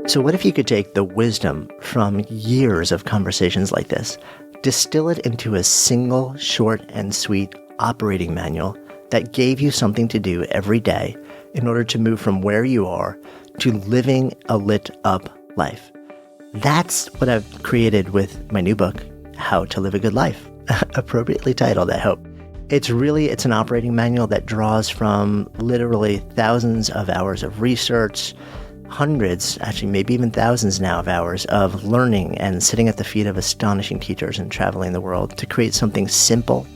So what if you could take the wisdom from years of conversations like this, distill it into a single short and sweet operating manual that gave you something to do every day in order to move from where you are to living a lit up life? That's what I've created with my new book, How to Live a Good Life, appropriately titled, I hope. It's an operating manual that draws from literally thousands of hours of research, hundreds, actually maybe even thousands now of hours of learning and sitting at the feet of astonishing teachers and traveling the world to create something simple,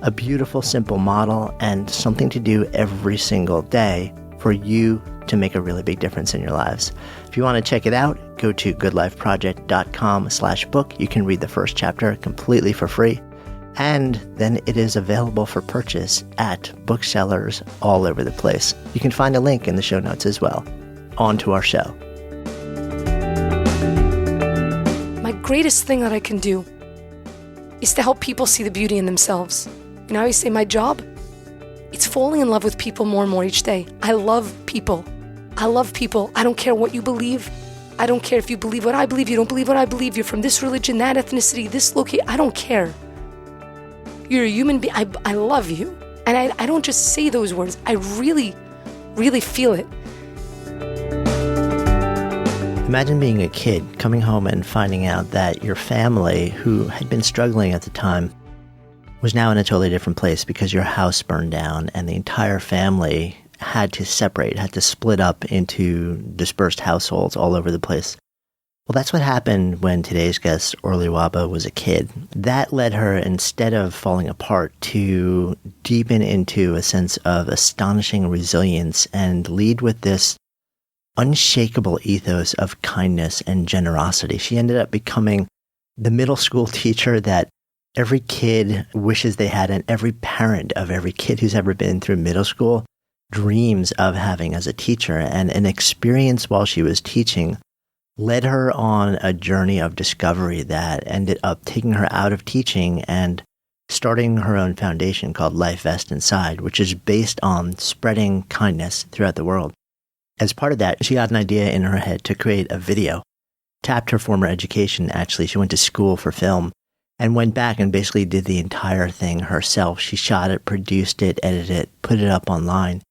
a beautiful, simple model, and something to do every single day for you to make a really big difference in your lives. If you want to check it out, go to goodlifeproject.com/book. You can read the first chapter completely for free. And then it is available for purchase at booksellers all over the place. You can find a link in the show notes as well. On to our show. My greatest thing that I can do is to help people see the beauty in themselves. You know, I always say my job, it's falling in love with people more and more each day. I love people. I love people. I don't care what you believe. I don't care if you believe what I believe, you don't believe what I believe, you're from this religion, that ethnicity, this location. I don't care. You're a human being. I love you. And I don't just say those words. I really, really feel it. Imagine being a kid, coming home and finding out that your family, who had been struggling at the time, was now in a totally different place because your house burned down and the entire family had to separate, had to split up into dispersed households all over the place. Well, that's what happened when today's guest, Orly Wahba, was a kid. That led her, instead of falling apart, to deepen into a sense of astonishing resilience and lead with this unshakable ethos of kindness and generosity. She ended up becoming the middle school teacher that every kid wishes they had, and every parent of every kid who's ever been through middle school dreams of having as a teacher. And an experience while she was teaching led her on a journey of discovery that ended up taking her out of teaching and starting her own foundation called Life Vest Inside, which is based on spreading kindness throughout the world. As part of that, she got an idea in her head to create a video, tapped her former education. Actually, she went to school for film and went back and basically did the entire thing herself. She shot it, produced it, edited it, put it up online,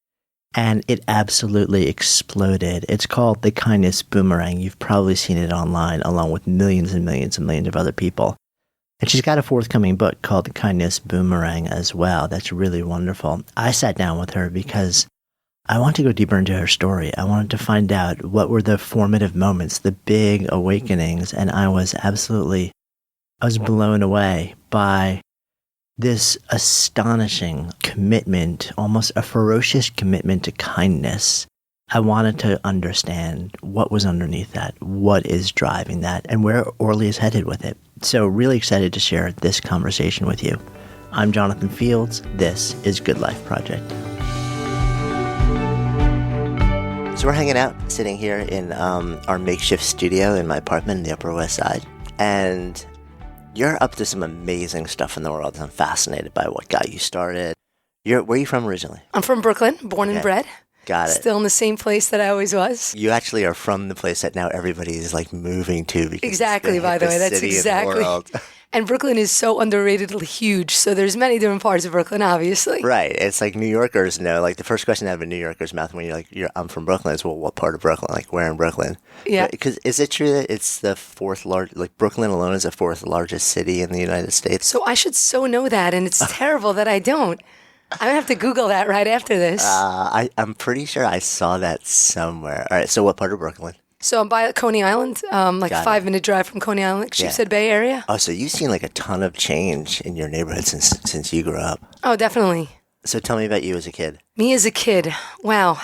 and it absolutely exploded. It's called The Kindness Boomerang. You've probably seen it online along with millions and millions and millions of other people. And she's got a forthcoming book called The Kindness Boomerang as well. That's really wonderful. I sat down with her because I wanted to go deeper into her story. I wanted to find out what were the formative moments, the big awakenings, and I was blown away by this astonishing commitment, almost a ferocious commitment to kindness. I wanted to understand what was underneath that, what is driving that, and where Orly is headed with it. So really excited to share this conversation with you. I'm Jonathan Fields. This is Good Life Project. So we're hanging out, sitting here in our makeshift studio in my apartment in the Upper West Side. And you're up to some amazing stuff in the world. I'm fascinated by what got you started. Where are you from originally? I'm from Brooklyn, born and bred. Got it. Still in the same place that I always was. You actually are from the place that now everybody is like moving to. Because exactly, by the way. That's exactly. And Brooklyn is so underratedly huge. So there's many different parts of Brooklyn, obviously. Right. It's like New Yorkers know, like the first question out of a New Yorker's mouth when you're like, I'm from Brooklyn is, well, what part of Brooklyn? Like, where in Brooklyn? Yeah. Because is it true that it's the fourth largest, like Brooklyn alone is the fourth largest city in the United States? So I should so know that, and it's terrible that I don't. I'm going to have to Google that right after this. I'm pretty sure I saw that somewhere. All right. So what part of Brooklyn? So I'm by Coney Island, like a 5-minute drive from Coney Island, like Sheepshead Bay area. Oh, so you've seen like a ton of change in your neighborhood since you grew up. Oh, definitely. So tell me about you as a kid. Me as a kid. Wow.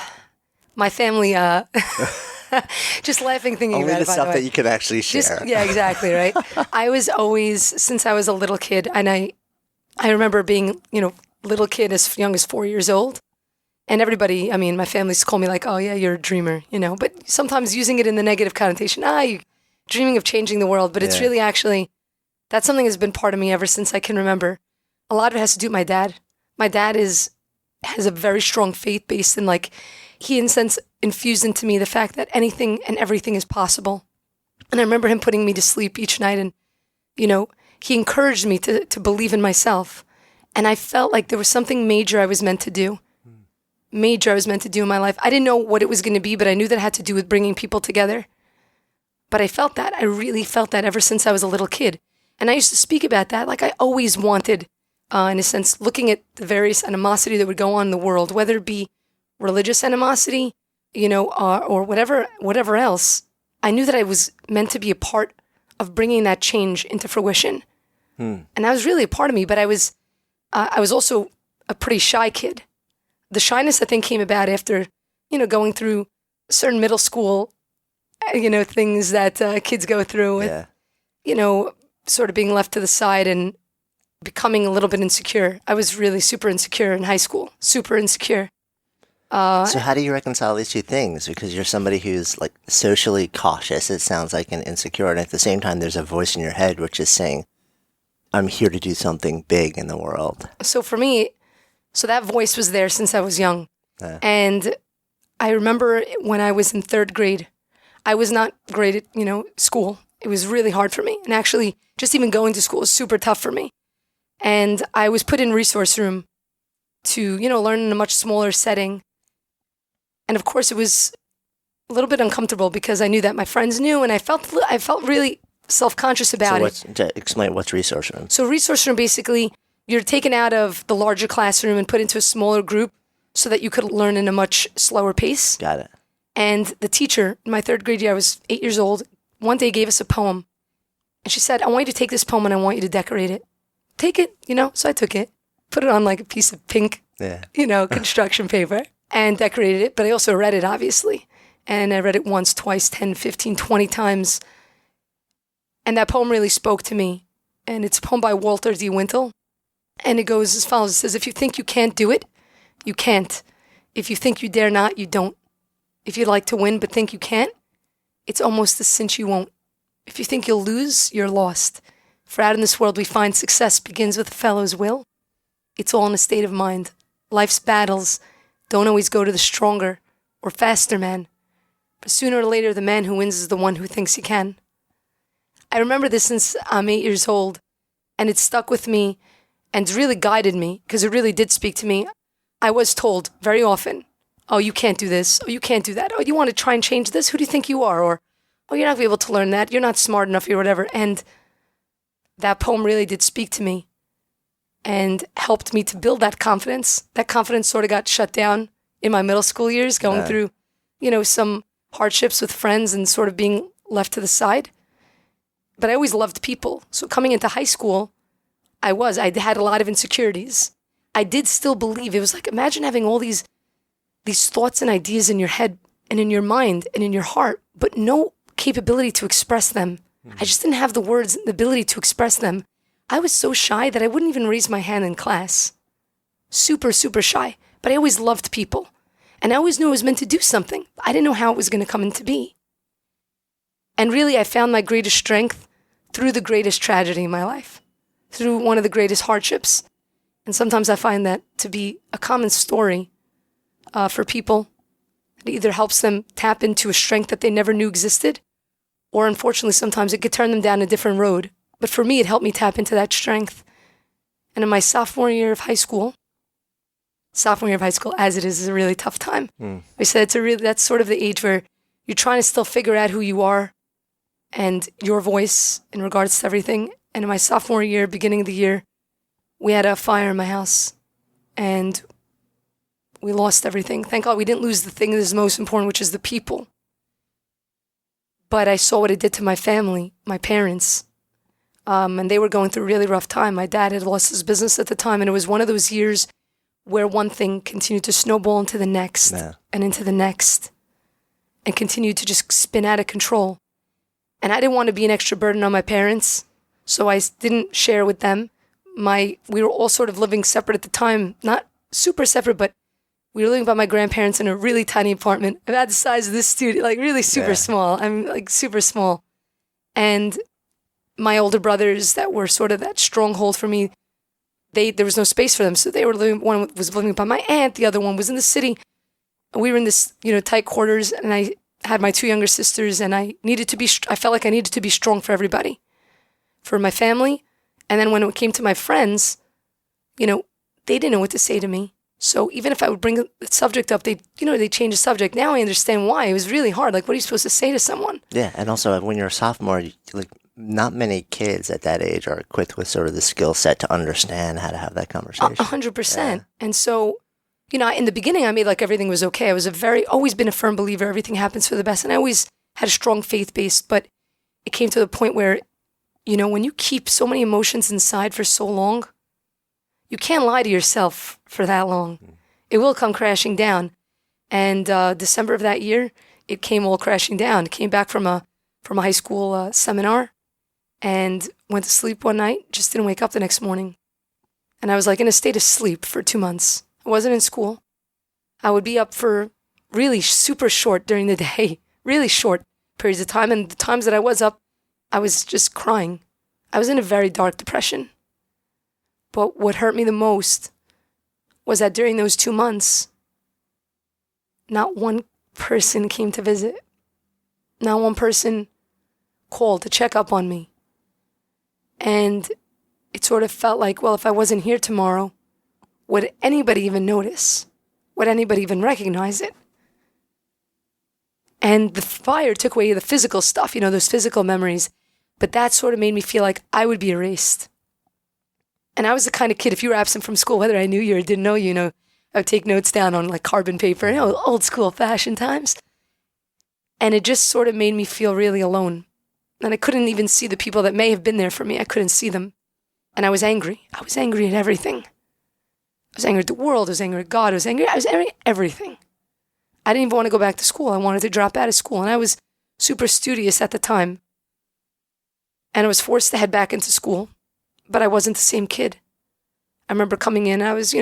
My family, just laughing thinking Only about it, the stuff that you can actually share. Yeah, exactly, right? I was always, since I was a little kid, and I remember being, little kid as young as 4 years old. And everybody, my family used to call me like, oh yeah, you're a dreamer, but sometimes using it in the negative connotation. You're dreaming of changing the world, but it's really actually, that's something that's been part of me ever since I can remember. A lot of it has to do with my dad. My dad is has a very strong faith based in like, he in a sense infused into me the fact that anything and everything is possible. And I remember him putting me to sleep each night, and, you know, he encouraged me to believe in myself. And I felt like there was something major I was meant to do. Major I was meant to do in my life. I didn't know what it was going to be, but I knew that it had to do with bringing people together. But I felt that. I really felt that ever since I was a little kid. And I used to speak about that. Like I always wanted, in a sense, looking at the various animosity that would go on in the world, whether it be religious animosity, you know, or whatever else. I knew that I was meant to be a part of bringing that change into fruition. And that was really a part of me. But I was also a pretty shy kid. The shyness, I think, came about after, you know, going through certain middle school, you know, things that kids go through with, you know, sort of being left to the side and becoming a little bit insecure. I was really super insecure in high school, super insecure. So how do you reconcile these two things? Because you're somebody who's like socially cautious, it sounds like, and insecure. And at the same time, there's a voice in your head which is saying, I'm here to do something big in the world. So for me, so that voice was there since I was young. And I remember when I was in third grade, I was not great at, you know, school. It was really hard for me. And actually, just even going to school was super tough for me. And I was put in resource room to, you know, learn in a much smaller setting. And of course, it was a little bit uncomfortable because I knew that my friends knew, and I felt really self-conscious about it. Explain what's resource room. So resource room, basically, you're taken out of the larger classroom and put into a smaller group so that you could learn in a much slower pace. Got it. And the teacher, in my third grade year, I was 8 years old, one day gave us a poem. And she said, I want you to take this poem and I want you to decorate it. Take it, you know? So I took it, put it on like a piece of pink, you know, construction paper, and decorated it. But I also read it, obviously. And I read it once, twice, 10, 15, 20 times. And that poem really spoke to me. And it's a poem by Walter D. Wintle. And it goes as follows. It says, if you think you can't do it, you can't. If you think you dare not, you don't. If you'd like to win but think you can't, it's almost a cinch you won't. If you think you'll lose, you're lost. For out in this world we find success begins with a fellow's will. It's all in a state of mind. Life's battles don't always go to the stronger or faster man. But sooner or later, the man who wins is the one who thinks he can. I remember this since I'm 8 years old, and it stuck with me and really guided me because it really did speak to me. I was told very often, oh, you can't do this. Oh, you can't do that. Oh, you want to try and change this? Who do you think you are? Or, oh, you're not going to be able to learn that. You're not smart enough or whatever. And that poem really did speak to me and helped me to build that confidence. That confidence sort of got shut down in my middle school years, going through, you know, some hardships with friends and sort of being left to the side. But I always loved people. So coming into high school, I had a lot of insecurities. I did still believe. It was like, imagine having all these thoughts and ideas in your head and in your mind and in your heart, but no capability to express them. I just didn't have the words and the ability to express them. I was so shy that I wouldn't even raise my hand in class. Super, super shy. But I always loved people. And I always knew I was meant to do something. I didn't know how it was going to come into be. And really, I found my greatest strength through the greatest tragedy in my life, through one of the greatest hardships. And sometimes I find that to be a common story for people. It either helps them tap into a strength that they never knew existed, or unfortunately, sometimes it could turn them down a different road. But for me, it helped me tap into that strength. And in my sophomore year of high school, as it is a really tough time. I said that's sort of the age where you're trying to still figure out who you are and your voice in regards to everything. And in my sophomore year, beginning of the year, we had a fire in my house and we lost everything. Thank God we didn't lose the thing that is most important, which is the people. But I saw what it did to my family, my parents. And they were going through a really rough time. My dad had lost his business at the time, and it was one of those years where one thing continued to snowball into the next and into the next and continued to just spin out of control. And I didn't want to be an extra burden on my parents, so I didn't share with them. We were all sort of living separate at the time, not super separate, but we were living by my grandparents in a really tiny apartment about the size of this studio, like really super small. I'm like super small. And my older brothers that were sort of that stronghold for me, there was no space for them. So they were living, one was living by my aunt, the other one was in the city. And we were in this, tight quarters, and I had my 2 younger sisters, and I felt like I needed to be strong for everybody, for my family. And then when it came to my friends, they didn't know what to say to me. So even if I would bring the subject up, they change the subject. Now I understand why. It was really hard. Like, what are you supposed to say to someone? Yeah, and also when you're a sophomore, not many kids at that age are equipped with sort of the skill set to understand how to have that conversation. 100%. Yeah. And so, in the beginning, I made like everything was okay. I was always been a firm believer. Everything happens for the best. And I always had a strong faith base. But it came to the point where, when you keep so many emotions inside for so long, you can't lie to yourself for that long. It will come crashing down. And December of that year, it came all crashing down. Came back from a high school seminar and went to sleep one night, just didn't wake up the next morning. And I was like in a state of sleep for 2 months. I wasn't in school. I would be up for really super short during the day, really short periods of time. And the times that I was up, I was just crying. I was in a very dark depression. But what hurt me the most was that during those 2 months, not one person came to visit. Not one person called to check up on me. And it sort of felt like, well, if I wasn't here tomorrow, would anybody even notice? Would anybody even recognize it? And the fire took away the physical stuff, those physical memories. But that sort of made me feel like I would be erased. And I was the kind of kid, if you were absent from school, whether I knew you or didn't know you, I would take notes down on like carbon paper, old school fashion times. And it just sort of made me feel really alone. And I couldn't even see the people that may have been there for me. I couldn't see them. And I was angry. I was angry at everything. I was angry at the world. I was angry at God. I was angry at everything. I didn't even want to go back to school. I wanted to drop out of school. And I was super studious at the time. And I was forced to head back into school. But I wasn't the same kid. I remember coming in, I was,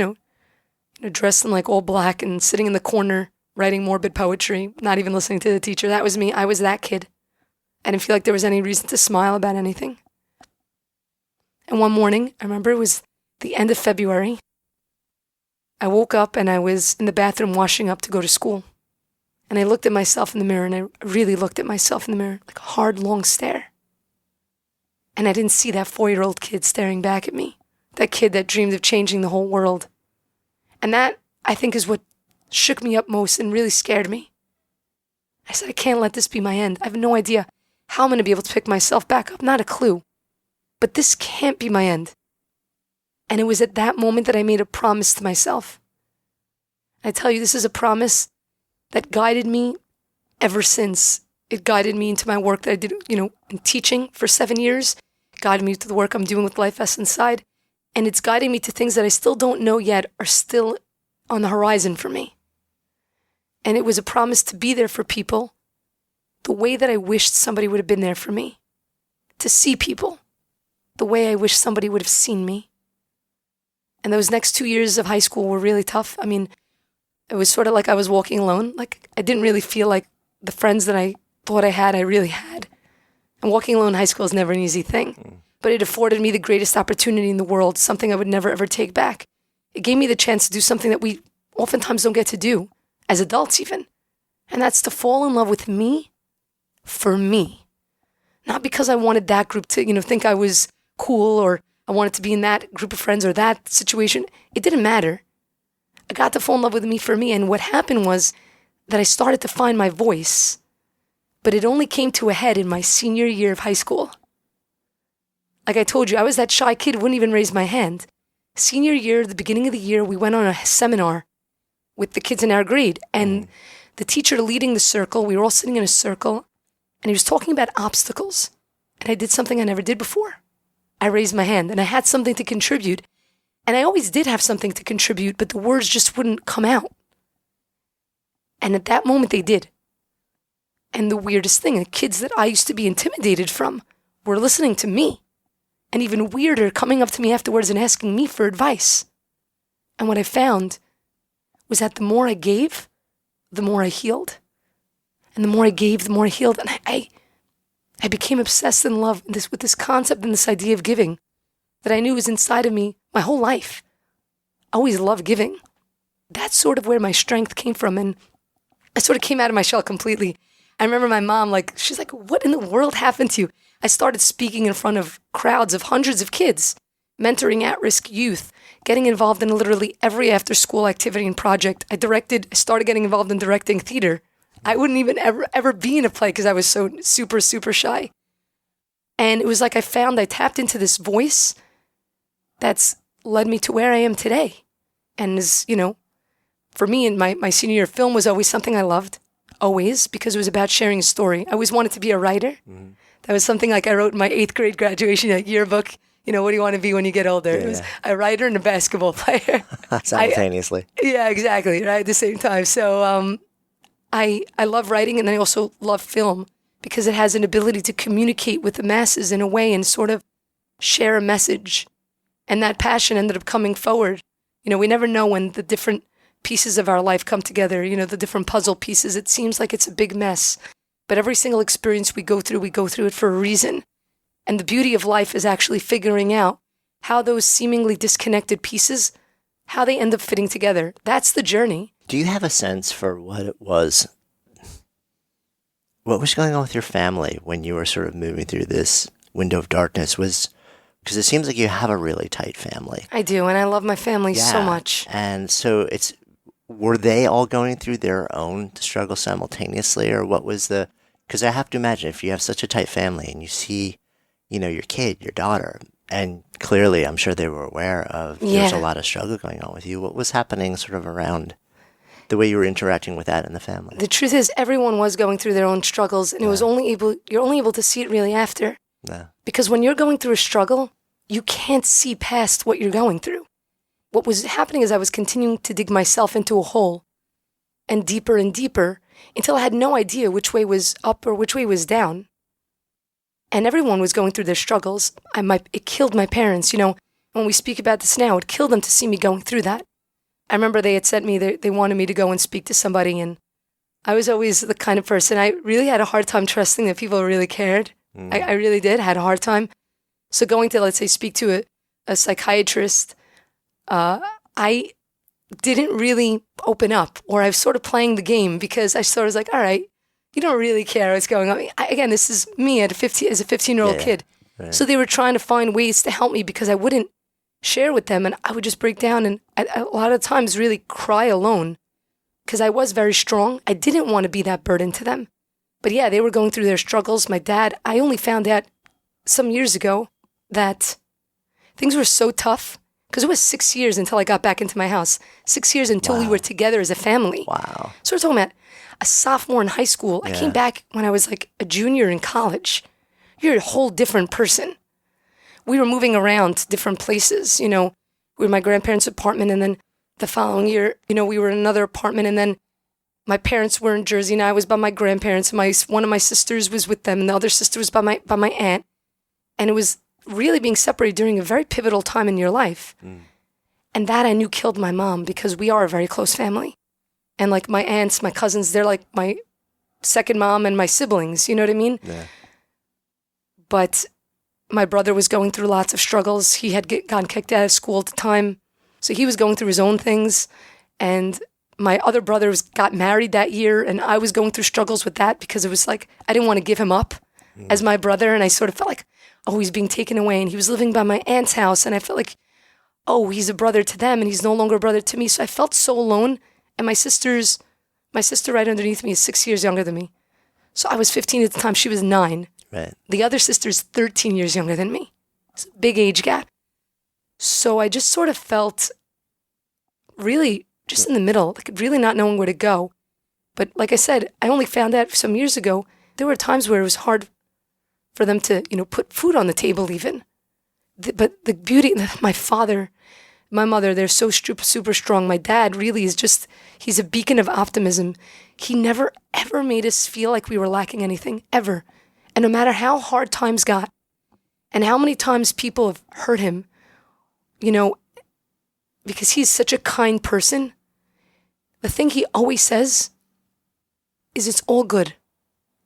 dressed in like all black and sitting in the corner, writing morbid poetry, not even listening to the teacher. That was me. I was that kid. I didn't feel like there was any reason to smile about anything. And one morning, I remember it was the end of February. I woke up and I was in the bathroom washing up to go to school. And I looked at myself in the mirror, and I really looked at myself in the mirror, like a hard, long stare. And I didn't see that 4-year-old kid staring back at me, that kid that dreamed of changing the whole world. And that, I think, is what shook me up most and really scared me. I said, I can't let this be my end. I have no idea how I'm going to be able to pick myself back up, not a clue. But this can't be my end. And it was at that moment that I made a promise to myself. I tell you, this is a promise that guided me ever since. It guided me into my work that I did, in teaching for 7 years. It guided me to the work I'm doing with Life Essence Side. And it's guiding me to things that I still don't know yet are still on the horizon for me. And it was a promise to be there for people the way that I wished somebody would have been there for me. To see people the way I wish somebody would have seen me. And those next 2 years of high school were really tough. I mean, it was sort of like I was walking alone. Like, I didn't really feel like the friends that I thought I really had. And walking alone in high school is never an easy thing. But it afforded me the greatest opportunity in the world, something I would never, ever take back. It gave me the chance to do something that we oftentimes don't get to do, as adults even. And that's to fall in love with me for me. Not because I wanted that group to, think I was cool, or I wanted to be in that group of friends or that situation. It didn't matter. I got to fall in love with me for me. And what happened was that I started to find my voice. But it only came to a head in my senior year of high school. Like I told you, I was that shy kid who wouldn't even raise my hand. Senior year, the beginning of the year, we went on a seminar with the kids in our grade. And the teacher leading the circle, we were all sitting in a circle, and he was talking about obstacles. And I did something I never did before. I raised my hand, and I had something to contribute. And I always did have something to contribute, but the words just wouldn't come out. And at that moment, they did. And the weirdest thing, the kids that I used to be intimidated from were listening to me. And even weirder, coming up to me afterwards and asking me for advice. And what I found was that the more I gave, the more I healed. And the more I gave, the more I healed. And I became obsessed in love with this concept and this idea of giving that I knew was inside of me my whole life. I always loved giving. That's sort of where my strength came from. And I sort of came out of my shell completely. I remember my mom, she's like, what in the world happened to you? I started speaking in front of crowds of hundreds of kids, mentoring at-risk youth, getting involved in literally every after-school activity and project. I started getting involved in directing theater. I wouldn't even ever be in a play because I was so super, super shy. And it was like I tapped into this voice that's led me to where I am today. And is, for me, in my senior year, film was always something I loved, always, because it was about sharing a story. I always wanted to be a writer. Mm-hmm. That was something I wrote in my 8th grade graduation yearbook. What do you want to be when you get older? Yeah. It was a writer and a basketball player. Simultaneously. Yeah, exactly, right, at the same time. So I love writing, and I also love film because it has an ability to communicate with the masses in a way and sort of share a message. And that passion ended up coming forward. We never know when the different pieces of our life come together, the different puzzle pieces. It seems like it's a big mess. But every single experience we go through it for a reason. And the beauty of life is actually figuring out how those seemingly disconnected pieces, how they end up fitting together. That's the journey. Do you have a sense for what was going on with your family when you were sort of moving through this window of darkness? Because it seems like you have a really tight family. I do, and I love my family so much. And so were they all going through their own struggle simultaneously, or what was because I have to imagine if you have such a tight family and you see, your kid, your daughter, and clearly I'm sure they were aware of there's a lot of struggle going on with you. What was happening sort of around the way you were interacting with that in the family? The truth is everyone was going through their own struggles, and you're only able to see it really after. Yeah. Because when you're going through a struggle, you can't see past what you're going through. What was happening is I was continuing to dig myself into a hole and deeper until I had no idea which way was up or which way was down. And everyone was going through their struggles. It killed my parents. When we speak about this now, it killed them to see me going through that. I remember they had sent me, they wanted me to go and speak to somebody, and I was always the kind of person, I really had a hard time trusting that people really cared. I really did, had a hard time. So going to, let's say, speak to a psychiatrist, I didn't really open up, or I was sort of playing the game because I sort of was like, all right, you don't really care what's going on. Again, this is me as a 15-year-old kid. Right. So they were trying to find ways to help me because I wouldn't share with them, and I would just break down and a lot of times really cry alone because I was very strong. I didn't want to be that burden to them. But yeah, they were going through their struggles. My dad, I only found out some years ago that things were so tough because it was 6 years until I got back into my house. 6 years until we were together as a family. Wow. So we're talking about a sophomore in high school. I came back when I was like a junior in college. You're a whole different person. We were moving around to different places. We were in my grandparents' apartment, and then the following year, we were in another apartment, and then my parents were in Jersey, and I was by my grandparents. One of my sisters was with them, and the other sister was by my aunt. And it was really being separated during a very pivotal time in your life. And that I knew killed my mom because we are a very close family. And like my aunts, my cousins, they're like my second mom and my siblings, you know what I mean? Yeah. But my brother was going through lots of struggles. He had gotten kicked out of school at the time. So he was going through his own things. And my other brother got married that year, and I was going through struggles with that because it was like, I didn't want to give him up as my brother. And I sort of felt like, he's being taken away. And he was living by my aunt's house. And I felt like, he's a brother to them and he's no longer a brother to me. So I felt so alone. And my sister right underneath me is 6 years younger than me. So I was 15 at the time. She was 9. Right. The other sister's 13 years younger than me. It's a big age gap. So I just sort of felt really just in the middle, like really not knowing where to go. But like I said, I only found out some years ago, there were times where it was hard for them to, put food on the table even. But the beauty, my father, my mother, they're so super strong. My dad really is he's a beacon of optimism. He never, ever made us feel like we were lacking anything, ever. And no matter how hard times got and how many times people have hurt him, because he's such a kind person, the thing he always says is it's all good.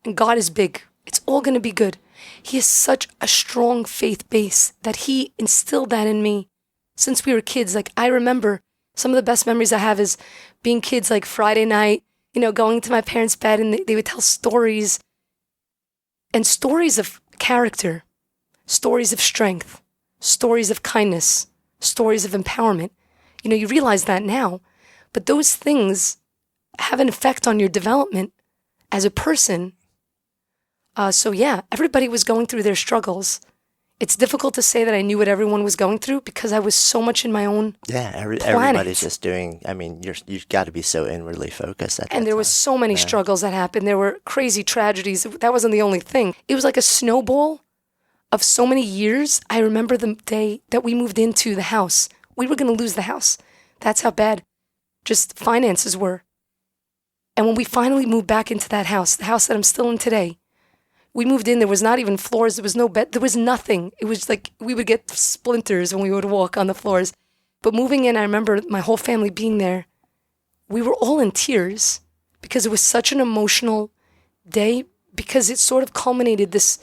And God is big. It's all going to be good. He has such a strong faith base that he instilled that in me since we were kids. Like, I remember some of the best memories I have is being kids, like Friday night, going to my parents' bed, and they would tell stories, and stories of character, stories of strength, stories of kindness, stories of empowerment. You realize that now, but those things have an effect on your development as a person. So yeah, everybody was going through their struggles. It's difficult to say that I knew what everyone was going through because I was so much in my own everybody's just doing. I mean, you've got to be so inwardly focused at that And there time. was so many struggles that happened. There were crazy tragedies. That wasn't the only thing. It was like a snowball of so many years. I remember the day that we moved into the house. We were going to lose the house. That's how bad just finances were. And when we finally moved back into that house, the house that I'm still in today, we moved in, there was not even floors, there was no bed, there was nothing. It was like we would get splinters when we would walk on the floors. But moving in, I remember my whole family being there. We were all in tears because it was such an emotional day, because it sort of culminated this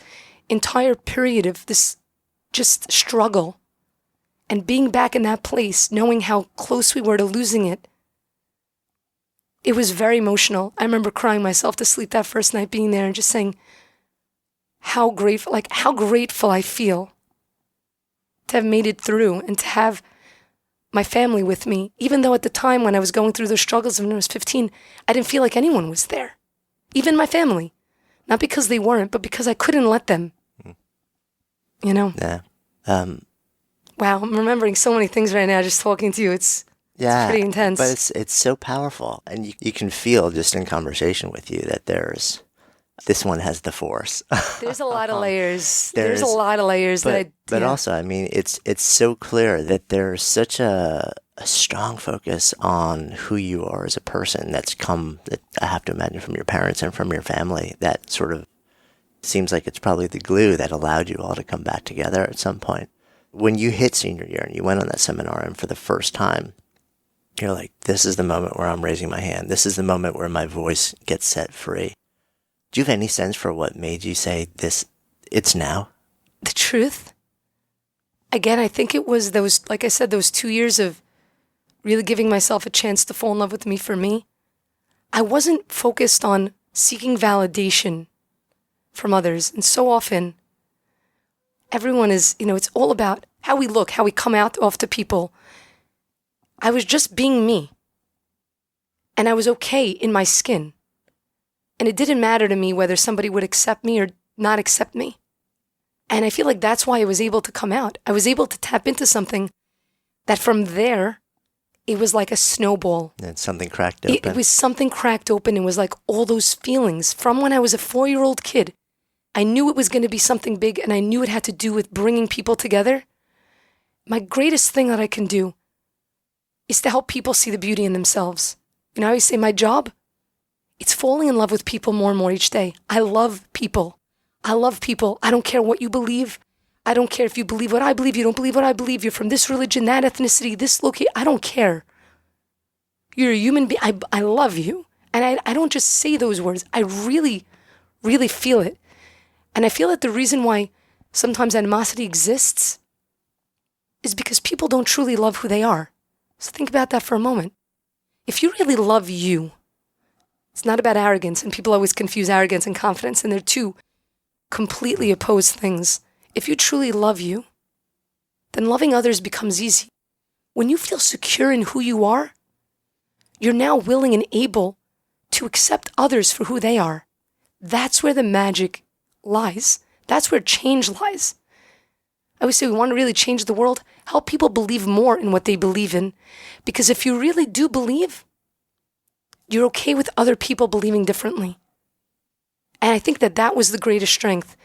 entire period of this just struggle. And being back in that place, knowing how close we were to losing it, it was very emotional. I remember crying myself to sleep that first night being there and just saying, how grateful I feel to have made it through and to have my family with me. Even though at the time when I was going through those struggles when I was 15, I didn't feel like anyone was there. Even my family. Not because they weren't, but because I couldn't let them. Yeah. Wow, I'm remembering so many things right now just talking to you. It's pretty intense. But it's so powerful. And you can feel just in conversation with you that this one has the force. There's a lot of layers. There's a lot of layers But also, I mean, it's so clear that there's such a strong focus on who you are as a person that I have to imagine from your parents and from your family, that sort of seems like it's probably the glue that allowed you all to come back together at some point. When you hit senior year and you went on that seminar, and for the first time, you're like, this is the moment where I'm raising my hand. This is the moment where my voice gets set free. Do you have any sense for what made you say it's now? The truth? Again, I think it was those 2 years of really giving myself a chance to fall in love with me for me. I wasn't focused on seeking validation from others. And so often, everyone is, it's all about how we look, how we come out off to people. I was just being me. And I was okay in my skin. And it didn't matter to me whether somebody would accept me or not accept me. And I feel like that's why I was able to come out. I was able to tap into something that from there, it was like a snowball. And something cracked open. It was something cracked open. It was like all those feelings from when I was a 4-year-old kid. I knew it was going to be something big, and I knew it had to do with bringing people together. My greatest thing that I can do is to help people see the beauty in themselves. I always say my job, it's falling in love with people more and more each day. I love people. I love people. I don't care what you believe. I don't care if you believe what I believe. You don't believe what I believe. You're from this religion, that ethnicity, this location. I don't care. You're a human being. I love you. And I don't just say those words. I really, really feel it. And I feel that the reason why sometimes animosity exists is because people don't truly love who they are. So think about that for a moment. If you really love you, it's not about arrogance, and people always confuse arrogance and confidence, and they're two completely opposed things. If you truly love you, then loving others becomes easy. When you feel secure in who you are, you're now willing and able to accept others for who they are. That's where the magic lies. That's where change lies. I always say we want to really change the world, help people believe more in what they believe in, because if you really do believe, you're okay with other people believing differently. And I think that was the greatest strength.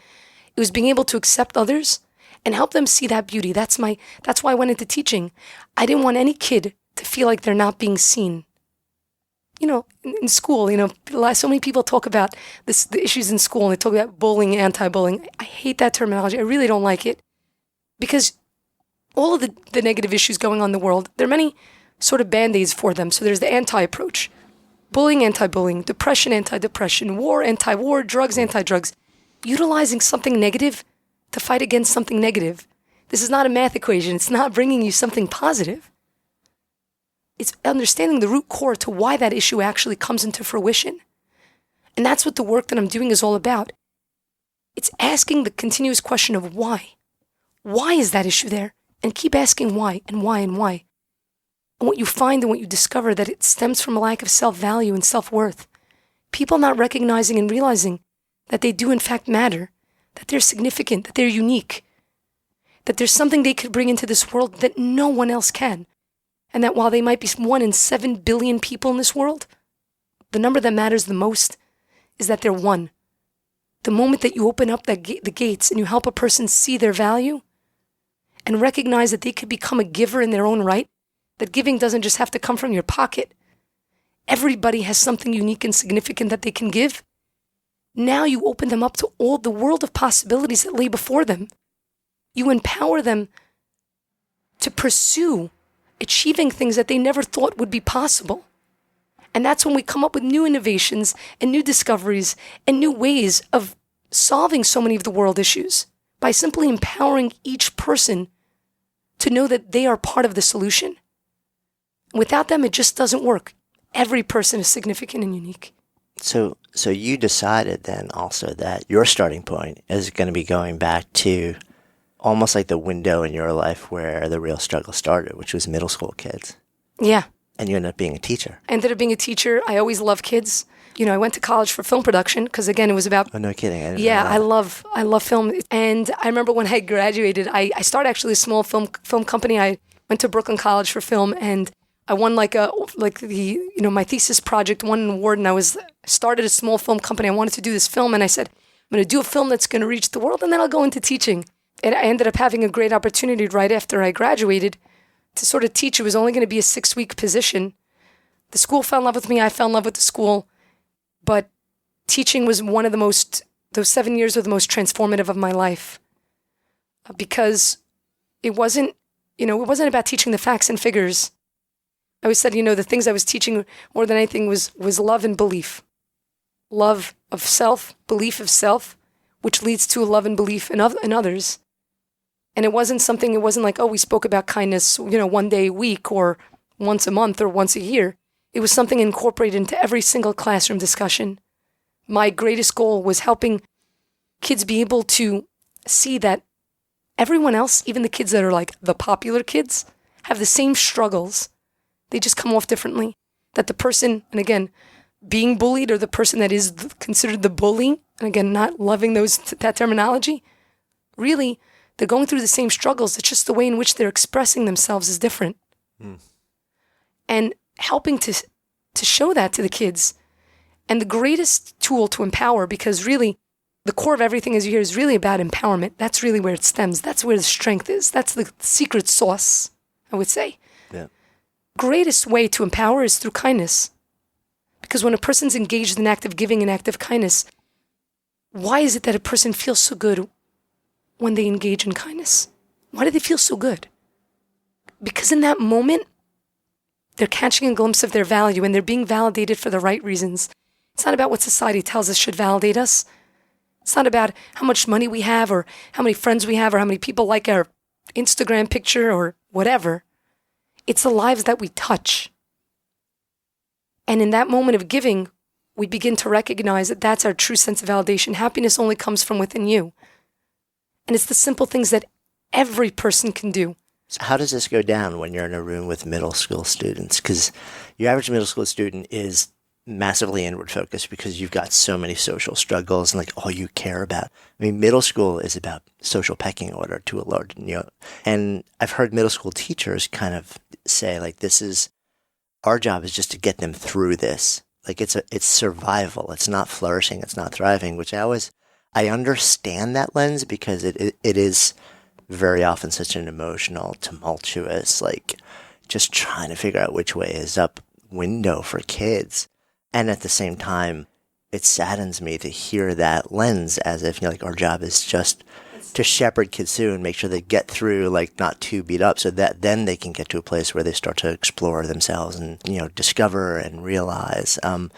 It was being able to accept others and help them see that beauty. That's why I went into teaching. I didn't want any kid to feel like they're not being seen. In school, so many people talk about the issues in school, and they talk about bullying, anti-bullying. I hate that terminology. I really don't like it, because all of the negative issues going on in the world, there are many sort of band-aids for them. So there's the anti-approach. Bullying, anti-bullying, depression, anti-depression, war, anti-war, drugs, anti-drugs. Utilizing something negative to fight against something negative This is not a math equation. It's not bringing you something positive. It's understanding the root core to why that issue actually comes into fruition. And that's what the work that I'm doing is all about. It's asking the continuous question of why. Why is that issue there? And keep asking why and why and why. And what you find and what you discover that it stems from a lack of self-value and self-worth. People not recognizing and realizing that they do in fact matter, that they're significant, that they're unique, that there's something they could bring into this world that no one else can. And that while they might be 1 in 7 billion people in this world, the number that matters the most is that they're one. The moment that you open up the gates and you help a person see their value and recognize that they could become a giver in their own right, that giving doesn't just have to come from your pocket. Everybody has something unique and significant that they can give. Now you open them up to all the world of possibilities that lay before them. You empower them to pursue achieving things that they never thought would be possible. And that's when we come up with new innovations and new discoveries and new ways of solving so many of the world issues by simply empowering each person to know that they are part of the solution. Without them, it just doesn't work. Every person is significant and unique. So you decided then also that your starting point is going to be going back to almost like the window in your life where the real struggle started, which was middle school kids. Yeah. And you ended up being a teacher. I ended up being a teacher. I always loved kids. I went to college for film production because, again, it was about... Oh, no kidding. I love film. And I remember when I graduated, I started actually a small film company. I went to Brooklyn College for film, and I won my thesis project, won an award, and I started a small film company. I wanted to do this film, and I said, I'm going to do a film that's going to reach the world, and then I'll go into teaching. And I ended up having a great opportunity right after I graduated to sort of teach. It was only going to be a 6-week position. The school fell in love with me. I fell in love with the school. But teaching was one of those 7 years were the most transformative of my life. Because it wasn't about teaching the facts and figures. I always said, the things I was teaching more than anything was love and belief. Love of self, belief of self, which leads to a love and belief in others. And it wasn't like, we spoke about kindness, one day a week or once a month or once a year. It was something incorporated into every single classroom discussion. My greatest goal was helping kids be able to see that everyone else, even the kids that are like the popular kids, have the same struggles. They just come off differently. That the person, and again, being bullied or the person that is considered the bully, and again, not loving that terminology, really, they're going through the same struggles. It's just the way in which they're expressing themselves is different. And helping to show that to the kids. And the greatest tool to empower, because really, the core of everything, as you hear, is really about empowerment. That's really where it stems. That's where the strength is. That's the secret sauce, I would say. Yeah. Greatest way to empower is through kindness. Because when a person's engaged in active giving and active kindness, why is it that a person feels so good when they engage in kindness? Why do they feel so good? Because in that moment, they're catching a glimpse of their value and they're being validated for the right reasons. It's not about what society tells us should validate us. It's not about how much money we have or how many friends we have or how many people like our Instagram picture or whatever. It's the lives that we touch. And in that moment of giving, we begin to recognize that that's our true sense of validation. Happiness only comes from within you. And it's the simple things that every person can do. So how does this go down when you're in a room with middle school students? Because your average middle school student is massively inward focused because you've got so many social struggles and like all you care about. I mean, middle school is about social pecking order to a large, and I've heard middle school teachers kind of say like, our job is just to get them through this. Like it's survival. It's not flourishing. It's not thriving, which I understand that lens because it is very often such an emotional, tumultuous, like just trying to figure out which way is up window for kids. And at the same time, it saddens me to hear that lens as if our job is just to shepherd kids through and make sure they get through, like not too beat up, so that then they can get to a place where they start to explore themselves and, discover and realize. How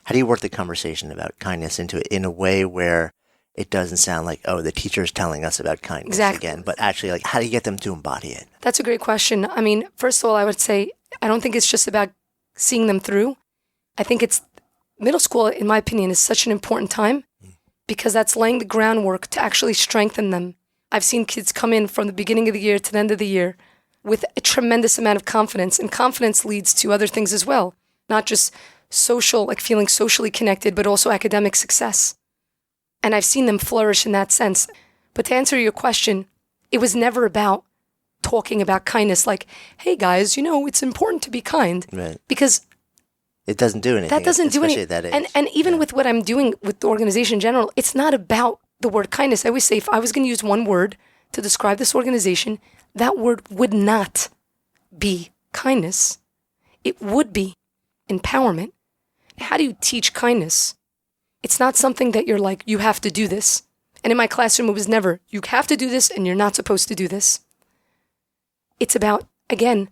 do you work the conversation about kindness into it in a way where it doesn't sound like, oh, the teacher's telling us about kindness Exactly. again, but actually, like, how do you get them to embody it? That's a great question. I mean, first of all, I would say, I don't think it's just about seeing them through. I think it's middle school, in my opinion, is such an important time because that's laying the groundwork to actually strengthen them. I've seen kids come in from the beginning of the year to the end of the year with a tremendous amount of confidence, and confidence leads to other things as well, not just social, like feeling socially connected, but also academic success. And I've seen them flourish in that sense. But to answer your question, it was never about talking about kindness, like, hey guys, it's important to be kind. Right. Because it doesn't do anything. that doesn't do anything. Especially at that age. And even with what I'm doing with the organization in general, it's not about the word kindness. I always say, if I was going to use one word to describe this organization, that word would not be kindness. It would be empowerment. How do you teach kindness? It's not something that you're like, you have to do this. And in my classroom, it was never, you have to do this and you're not supposed to do this. It's about, again,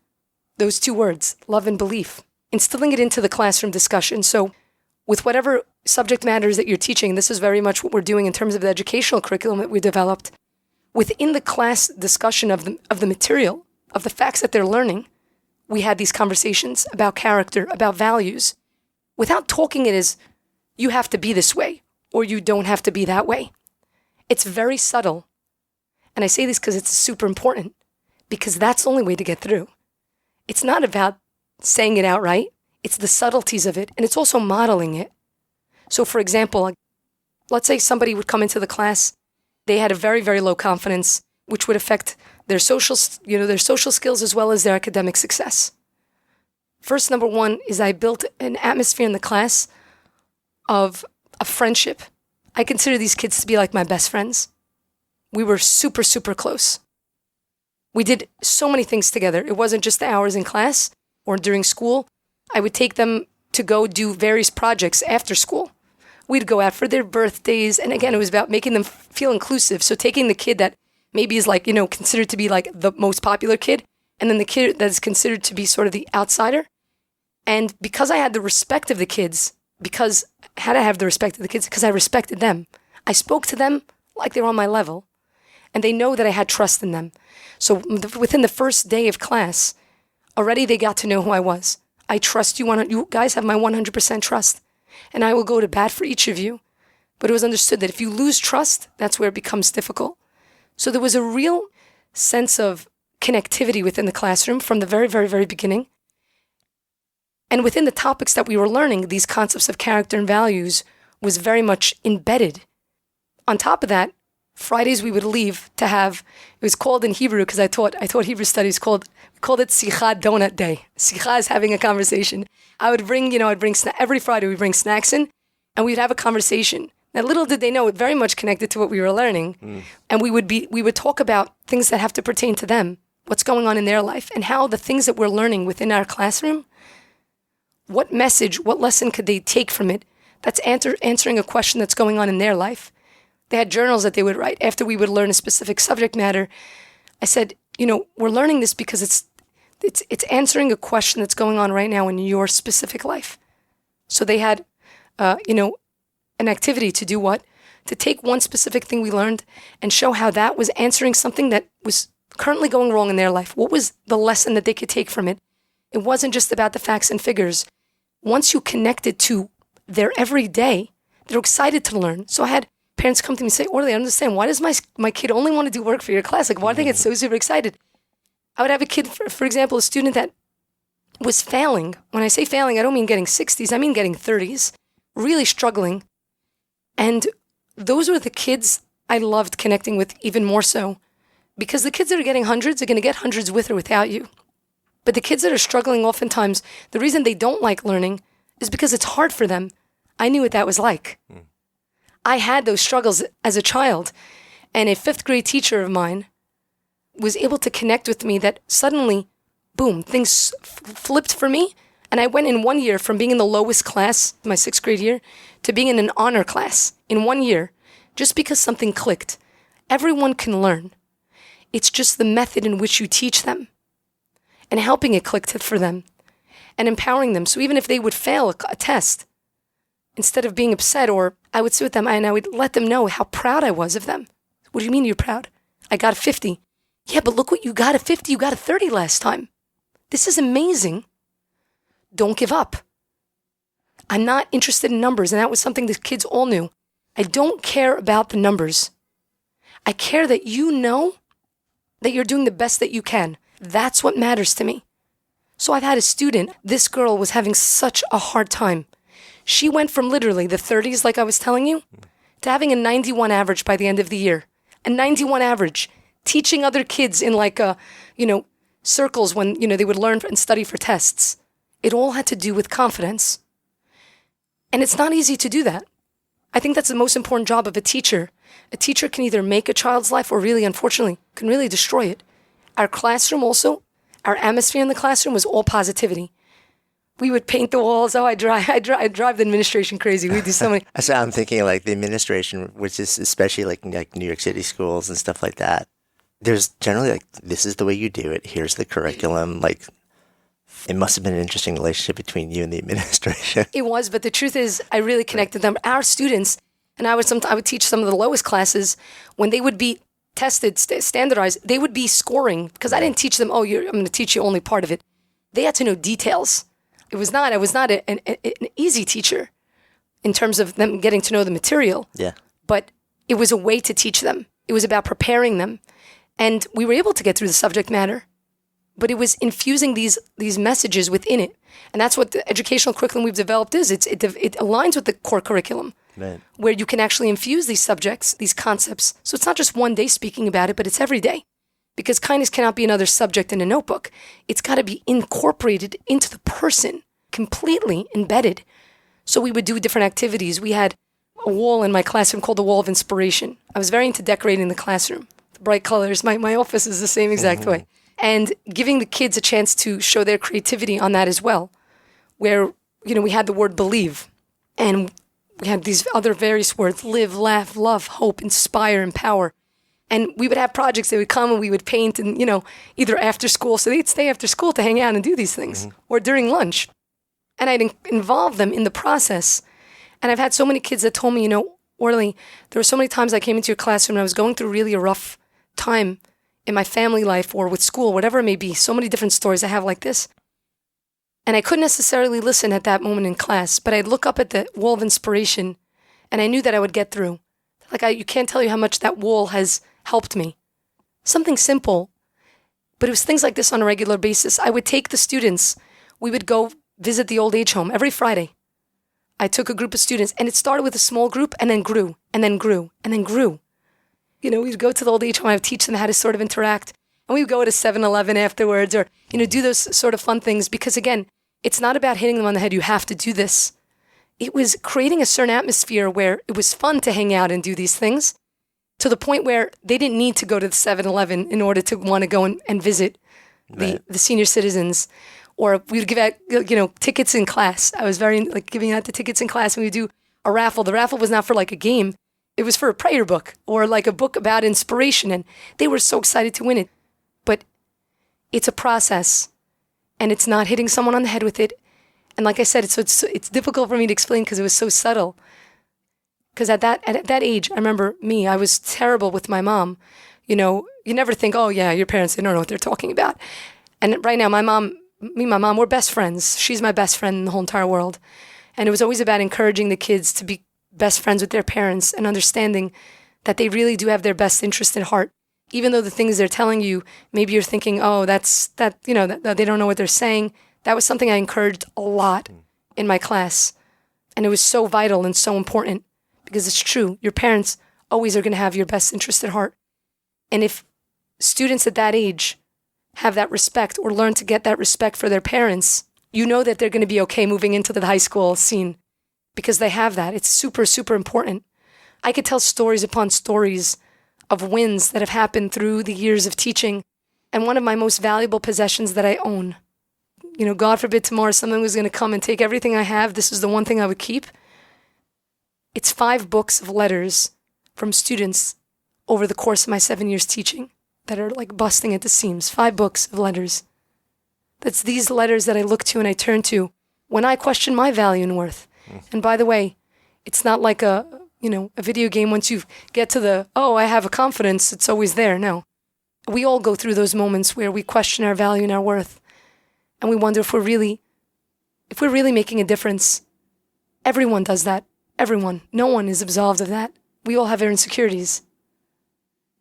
those two words, love and belief, instilling it into the classroom discussion. So with whatever subject matters that you're teaching, this is very much what we're doing in terms of the educational curriculum that we developed. Within the class discussion of the material, of the facts that they're learning, we had these conversations about character, about values, without talking it as, you have to be this way, or you don't have to be that way. It's very subtle. And I say this because it's super important, because that's the only way to get through. It's not about saying it outright. It's the subtleties of it, and it's also modeling it. So for example, let's say somebody would come into the class, they had a very, very low confidence, which would affect their social skills as well as their academic success. First, number one is I built an atmosphere in the class of a friendship. I consider these kids to be like my best friends. We were super, super close. We did so many things together. It wasn't just the hours in class or during school. I would take them to go do various projects after school. We'd go out for their birthdays. And again, it was about making them feel inclusive. So taking the kid that maybe is like, considered to be like the most popular kid, and then the kid that is considered to be sort of the outsider. And because I had the respect of the kids, because I respected them. I spoke to them like they were on my level, and they know that I had trust in them. So within the first day of class, already they got to know who I was. I trust you. You guys have my 100% trust, and I will go to bat for each of you. But it was understood that if you lose trust, that's where it becomes difficult. So there was a real sense of connectivity within the classroom from the very, very, very beginning. And within the topics that we were learning, these concepts of character and values was very much embedded. On top of that, Fridays we would leave to have, it was called in Hebrew, because I taught Hebrew studies, we called it Sicha Donut Day. Sicha is having a conversation. Every Friday we bring snacks in, and we'd have a conversation. Now, little did they know, it very much connected to what we were learning. And we would talk about things that have to pertain to them, what's going on in their life, and how the things that we're learning within our classroom, what message, what lesson could they take from it that's answering a question that's going on in their life. They had journals that they would write after we would learn a specific subject matter. I said, we're learning this because it's answering a question that's going on right now in your specific life. So they had, an activity to do what? To take one specific thing we learned and show how that was answering something that was currently going wrong in their life. What was the lesson that they could take from it? It wasn't just about the facts and figures. Once you connect it to their everyday, they're excited to learn. So I had parents come to me and say, Orly, I understand. Why does my kid only want to do work for your class? Like, why do they get so super excited? I would have a kid, for example, a student that was failing. When I say failing, I don't mean getting 60s. I mean getting 30s, really struggling. And those were the kids I loved connecting with even more so, because the kids that are getting hundreds are going to get hundreds with or without you. But the kids that are struggling, oftentimes, the reason they don't like learning is because it's hard for them. I knew what that was like. I had those struggles as a child, and a fifth grade teacher of mine was able to connect with me that suddenly, boom, things flipped for me. And I went in 1 year from being in the lowest class, my sixth grade year, to being in an honor class in 1 year, just because something clicked. Everyone can learn. It's just the method in which you teach them and helping it click for them and empowering them. So even if they would fail a test, instead of being upset, or I would sit with them and I would let them know how proud I was of them. What do you mean you're proud? I got a 50. Yeah, but look what you got, a 50. You got a 30 last time. This is amazing. Don't give up. I'm not interested in numbers, and that was something the kids all knew. I don't care about the numbers. I care that you know that you're doing the best that you can. That's what matters to me. So I've had a student, this girl was having such a hard time. She went from literally the 30s, like I was telling you, to having a 91 average by the end of the year. A 91 average, teaching other kids in circles when, they would learn and study for tests. It all had to do with confidence. And it's not easy to do that. I think that's the most important job of a teacher. A teacher can either make a child's life or really, unfortunately, can really destroy it. Our classroom also, our atmosphere in the classroom was all positivity. We would paint the walls. Oh, I drive the administration crazy. We do so many. So I'm thinking like the administration, which is especially like New York City schools and stuff like that. There's generally like, this is the way you do it. Here's the curriculum. Like, it must have been an interesting relationship between you and the administration. It was, but the truth is, I really connected them. Our students, and I would teach some of the lowest classes, when they would be tested, standardized, they would be scoring, because I didn't teach them, I'm going to teach you only part of it. They had to know details. I was not an easy teacher in terms of them getting to know the material. Yeah. But it was a way to teach them. It was about preparing them. And we were able to get through the subject matter. But it was infusing these messages within it. And that's what the educational curriculum we've developed is. It aligns with the core curriculum, right, where you can actually infuse these subjects, these concepts. So it's not just one day speaking about it, but it's every day. Because kindness cannot be another subject in a notebook. It's got to be incorporated into the person, completely embedded. So we would do different activities. We had a wall in my classroom called the Wall of Inspiration. I was very into decorating the classroom. The bright colors. My office is the same exact way. And giving the kids a chance to show their creativity on that as well, where, we had the word believe, and we had these other various words: live, laugh, love, hope, inspire, empower. And we would have projects. They would come and we would paint, and, either after school, so they'd stay after school to hang out and do these things, or during lunch. And I'd involve them in the process. And I've had so many kids that told me, Orly, there were so many times I came into your classroom and I was going through really a rough time in my family life or with school, whatever it may be. So many different stories I have like this. And I couldn't necessarily listen at that moment in class, but I'd look up at the Wall of Inspiration and I knew that I would get through. You can't tell you how much that wall has helped me. Something simple, but it was things like this on a regular basis. I would take the students. We would go visit the old age home every Friday. I took a group of students, and it started with a small group and then grew and then grew and then grew. We'd go to the old age home. I would teach them how to sort of interact. And we would go to 7-Eleven afterwards or, do those sort of fun things. Because again, it's not about hitting them on the head. You have to do this. It was creating a certain atmosphere where it was fun to hang out and do these things, to the point where they didn't need to go to the 7-Eleven in order to want to go and visit the senior citizens. Or we would give out, tickets in class. I was very giving out the tickets in class, and we would do a raffle. The raffle was not for a game. It was for a prayer book or a book about inspiration. And they were so excited to win it. But it's a process, and it's not hitting someone on the head with it. And like I said, it's difficult for me to explain because it was so subtle. Because at that age, I remember I was terrible with my mom. You never think, oh yeah, your parents, they don't know what they're talking about. And right now, my mom, we're best friends. She's my best friend in the whole entire world. And it was always about encouraging the kids to be best friends with their parents and understanding that they really do have their best interest at heart. Even though the things they're telling you, maybe you're thinking, oh, that they don't know what they're saying. That was something I encouraged a lot in my class. And it was so vital and so important because it's true. Your parents always are going to have your best interest at heart. And if students at that age have that respect or learn to get that respect for their parents, that they're going to be okay moving into the high school scene because they have that. It's super, super important. I could tell stories upon stories of wins that have happened through the years of teaching. And one of my most valuable possessions that I own, God forbid tomorrow someone was going to come and take everything I have. This is the one thing I would keep. It's 5 books of letters from students over the course of my 7 years teaching that are busting at the seams. 5 books of letters. That's these letters that I look to and I turn to when I question my value and worth. And by the way, It's not like a video game. Once you get to I have a confidence, it's always there. No. We all go through those moments where we question our value and our worth. And we wonder if we're really making a difference. Everyone does that. Everyone. No one is absolved of that. We all have our insecurities.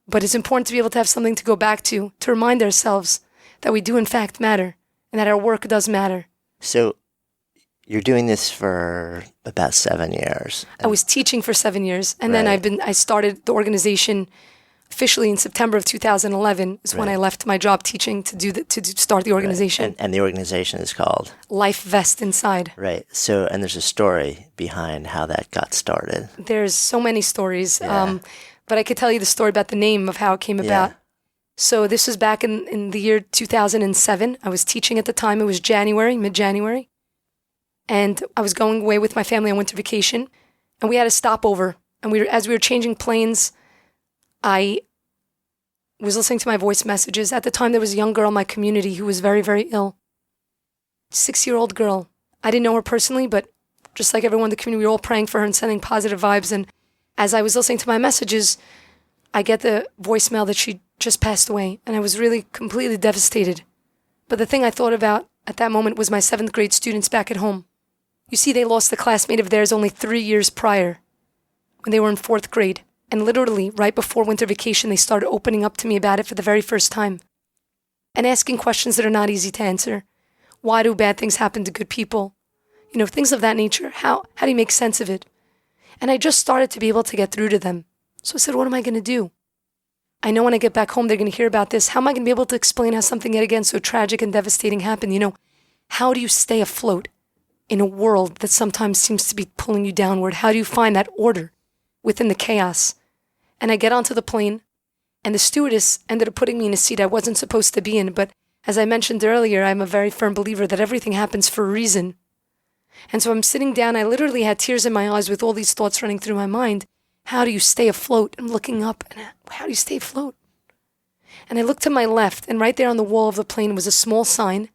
But it's important to be able to have something to go back to remind ourselves that we do in fact matter and that our work does matter. So you're doing this for about 7 years. I was teaching for 7 years, and Right. then I started the organization officially in September of 2011 is when Right. I left my job teaching to start the organization. Right. And the organization is called? Life Vest Inside. Right. So, and there's a story behind how that got started. There's so many stories, Yeah. but I could tell you the story about the name of how it came about. Yeah. So this was back in the year 2007. I was teaching at the time. It was January, mid-January. And I was going away with my family on winter vacation. And we had a stopover. And as we were changing planes, I was listening to my voice messages. At the time, there was a young girl in my community who was very, very ill. 6-year-old girl. I didn't know her personally, but just like everyone in the community, we were all praying for her and sending positive vibes. And as I was listening to my messages, I get the voicemail that she just passed away. And I was really completely devastated. But the thing I thought about at that moment was my 7th grade students back at home. You see, they lost a classmate of theirs only 3 years prior when they were in 4th grade. And literally, right before winter vacation, they started opening up to me about it for the very first time. And asking questions that are not easy to answer. Why do bad things happen to good people? Things of that nature. How do you make sense of it? And I just started to be able to get through to them. So I said, what am I going to do? I know when I get back home, they're going to hear about this. How am I going to be able to explain how something yet again so tragic and devastating happened? How do you stay afloat in a world that sometimes seems to be pulling you downward? How do you find that order within the chaos? And I get onto the plane, and the stewardess ended up putting me in a seat I wasn't supposed to be in. But as I mentioned earlier, I'm a very firm believer that everything happens for a reason. And so I'm sitting down. I literally had tears in my eyes with all these thoughts running through my mind. How do you stay afloat? I'm looking up, and how do you stay afloat? And I looked to my left, and right there on the wall of the plane was a small sign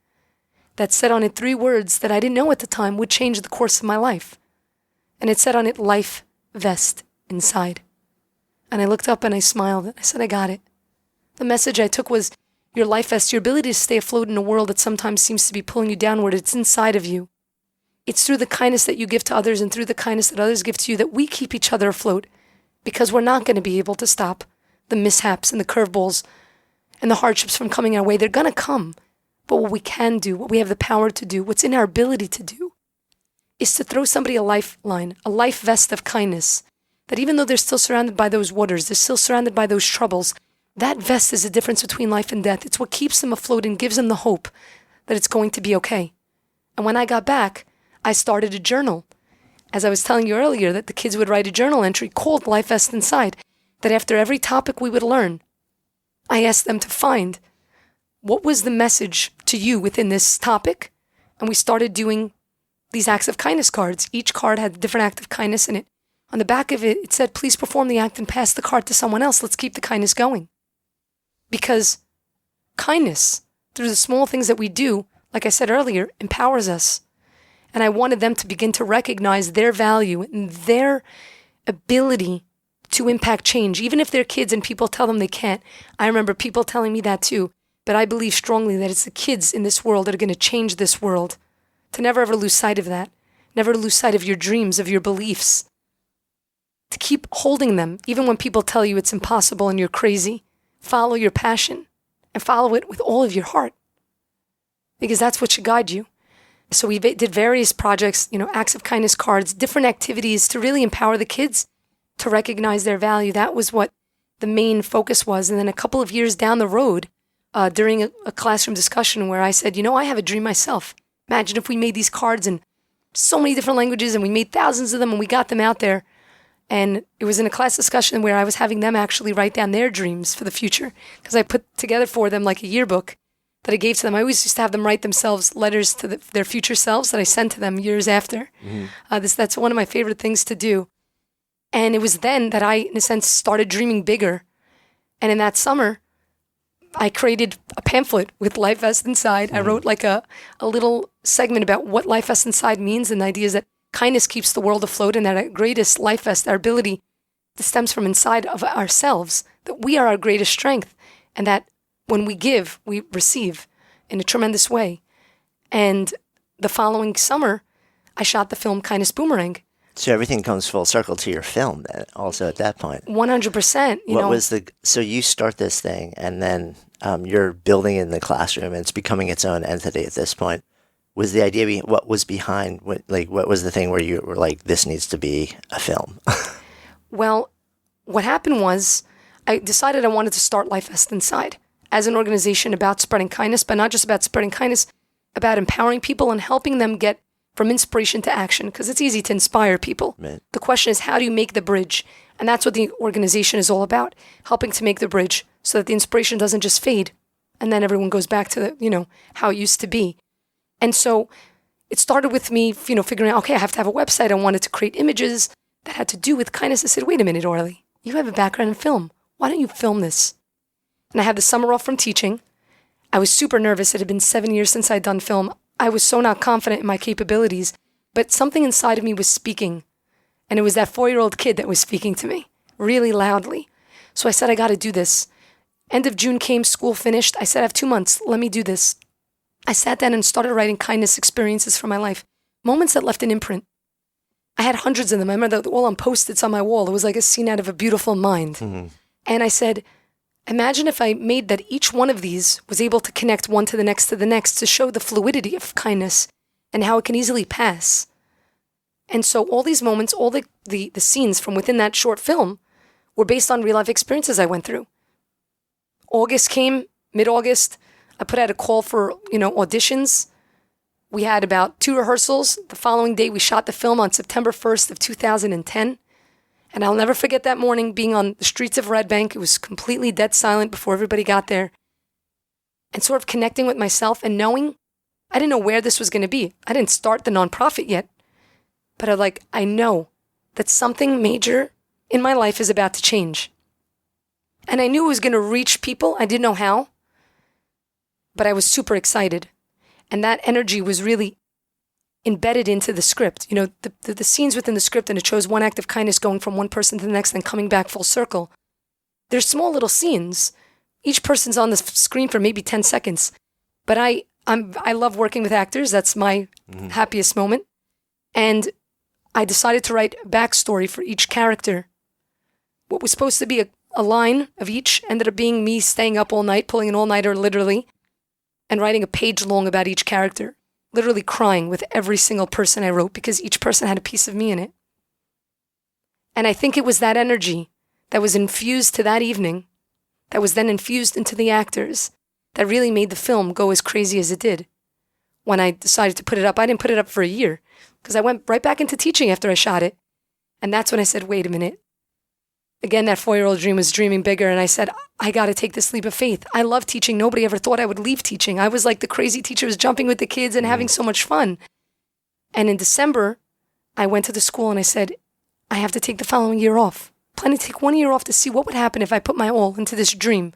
that said on it 3 words that I didn't know at the time would change the course of my life. And it said on it, Life Vest Inside. And I looked up and I smiled, and I said, I got it. The message I took was, your life vest, your ability to stay afloat in a world that sometimes seems to be pulling you downward, it's inside of you. It's through the kindness that you give to others and through the kindness that others give to you that we keep each other afloat, because we're not going to be able to stop the mishaps and the curveballs and the hardships from coming our way. They're going to come. But what we can do, what we have the power to do, what's in our ability to do, is to throw somebody a lifeline, a life vest of kindness, that even though they're still surrounded by those waters, they're still surrounded by those troubles, that vest is the difference between life and death. It's what keeps them afloat and gives them the hope that it's going to be okay. And when I got back, I started a journal. As I was telling you earlier, that the kids would write a journal entry called Life Vest Inside, that after every topic we would learn, I asked them to find what was the message to you within this topic. And we started doing these acts of kindness cards. Each card had a different act of kindness in it. On the back of it, it said, please perform the act and pass the card to someone else. Let's keep the kindness going. Because kindness, through the small things that we do, like I said earlier, empowers us. And I wanted them to begin to recognize their value and their ability to impact change, even if they're kids and people tell them they can't. I remember people telling me that too. But I believe strongly that it's the kids in this world that are going to change this world. To never ever lose sight of that. Never lose sight of your dreams, of your beliefs. To keep holding them, even when people tell you it's impossible and you're crazy. Follow your passion and follow it with all of your heart. Because that's what should guide you. So we did various projects, acts of kindness cards, different activities to really empower the kids to recognize their value. That was what the main focus was. And then a couple of years down the road, during a classroom discussion where I said, I have a dream myself. Imagine if we made these cards in so many different languages and we made thousands of them and we got them out there. And it was in a class discussion where I was having them actually write down their dreams for the future. Because I put together for them like a yearbook that I gave to them. I always used to have them write themselves letters to their future selves that I sent to them years after. Mm-hmm. That's one of my favorite things to do. And it was then that I, in a sense, started dreaming bigger. And in that summer, I created a pamphlet with Life Vest Inside. Mm-hmm. I wrote like a little segment about what Life Vest Inside means and the idea is that kindness keeps the world afloat, and that our greatest life vest, our ability, that stems from inside of ourselves, that we are our greatest strength, and that when we give, we receive in a tremendous way. And the following summer, I shot the film Kindness Boomerang. So everything comes full circle to your film then, also at that point. 100%. So you start this thing, and then you're building in the classroom, and it's becoming its own entity at this point. Was the idea, what was behind, what was the thing where you were like, this needs to be a film? Well, what happened was I decided I wanted to start Life Vest Inside as an organization about spreading kindness, but not just about spreading kindness, about empowering people and helping them get from inspiration to action, because it's easy to inspire people. Right. The question is, how do you make the bridge? And that's what the organization is all about, helping to make the bridge so that the inspiration doesn't just fade and then everyone goes back to how it used to be. And so it started with me, figuring out, okay, I have to have a website. I wanted to create images that had to do with kindness. I said, wait a minute, Orly, you have a background in film. Why don't you film this? And I had the summer off from teaching. I was super nervous. It had been 7 years since I'd done film. I was so not confident in my capabilities, but something inside of me was speaking. And it was that 4-year-old kid that was speaking to me really loudly. So I said, I got to do this. End of June came, school finished. I said, I have 2 months. Let me do this. I sat down and started writing kindness experiences from my life, moments that left an imprint. I had hundreds of them. I remember all on Post-its on my wall. It was like a scene out of A Beautiful Mind. Mm-hmm. And I said, imagine if I made that each one of these was able to connect one to the next to show the fluidity of kindness and how it can easily pass. And so all these moments, all the scenes from within that short film were based on real life experiences I went through. August came, mid-August, I put out a call for, auditions. We had about 2 rehearsals. The following day, we shot the film on September 1st of 2010. And I'll never forget that morning being on the streets of Red Bank. It was completely dead silent before everybody got there. And sort of connecting with myself and knowing, I didn't know where this was going to be. I didn't start the nonprofit yet. But I know that something major in my life is about to change. And I knew it was going to reach people. I didn't know how. But I was super excited. And that energy was really embedded into the script. The scenes within the script, and it shows one act of kindness going from one person to the next and coming back full circle. They're small little scenes. Each person's on the screen for maybe 10 seconds. But I love working with actors. That's my happiest moment. And I decided to write a backstory for each character. What was supposed to be a line of each ended up being me staying up all night, pulling an all-nighter literally, and writing a page long about each character. Literally crying with every single person I wrote because each person had a piece of me in it. And I think it was that energy that was infused to that evening, that was then infused into the actors, that really made the film go as crazy as it did. When I decided to put it up, I didn't put it up for a year because I went right back into teaching after I shot it. And that's when I said, wait a minute. Again, that 4-year-old dream was dreaming bigger. And I said, I got to take this leap of faith. I love teaching. Nobody ever thought I would leave teaching. I was like the crazy teacher who was jumping with the kids and having so much fun. And in December, I went to the school and I said, I have to take the following year off. Planning to take 1 year off to see what would happen if I put my all into this dream.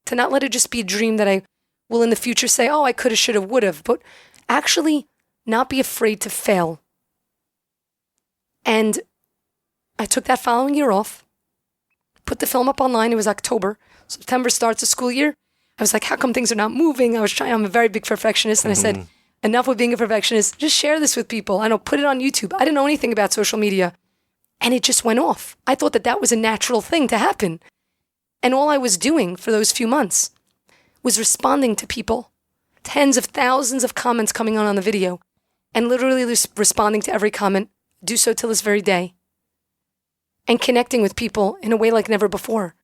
To not let it just be a dream that I will in the future say, oh, I could have, should have, would have. But actually not be afraid to fail. And I took that following year off. Put the film up online. It was October. September starts the school year. I was like, how come things are not moving? I'm a very big perfectionist. And I said, enough with being a perfectionist. Just share this with people. I know, put it on YouTube. I didn't know anything about social media. And it just went off. I thought that was a natural thing to happen. And all I was doing for those few months was responding to people. Tens of thousands of comments coming on the video. And literally responding to every comment. Do so till this very day. And connecting with people in a way like never before.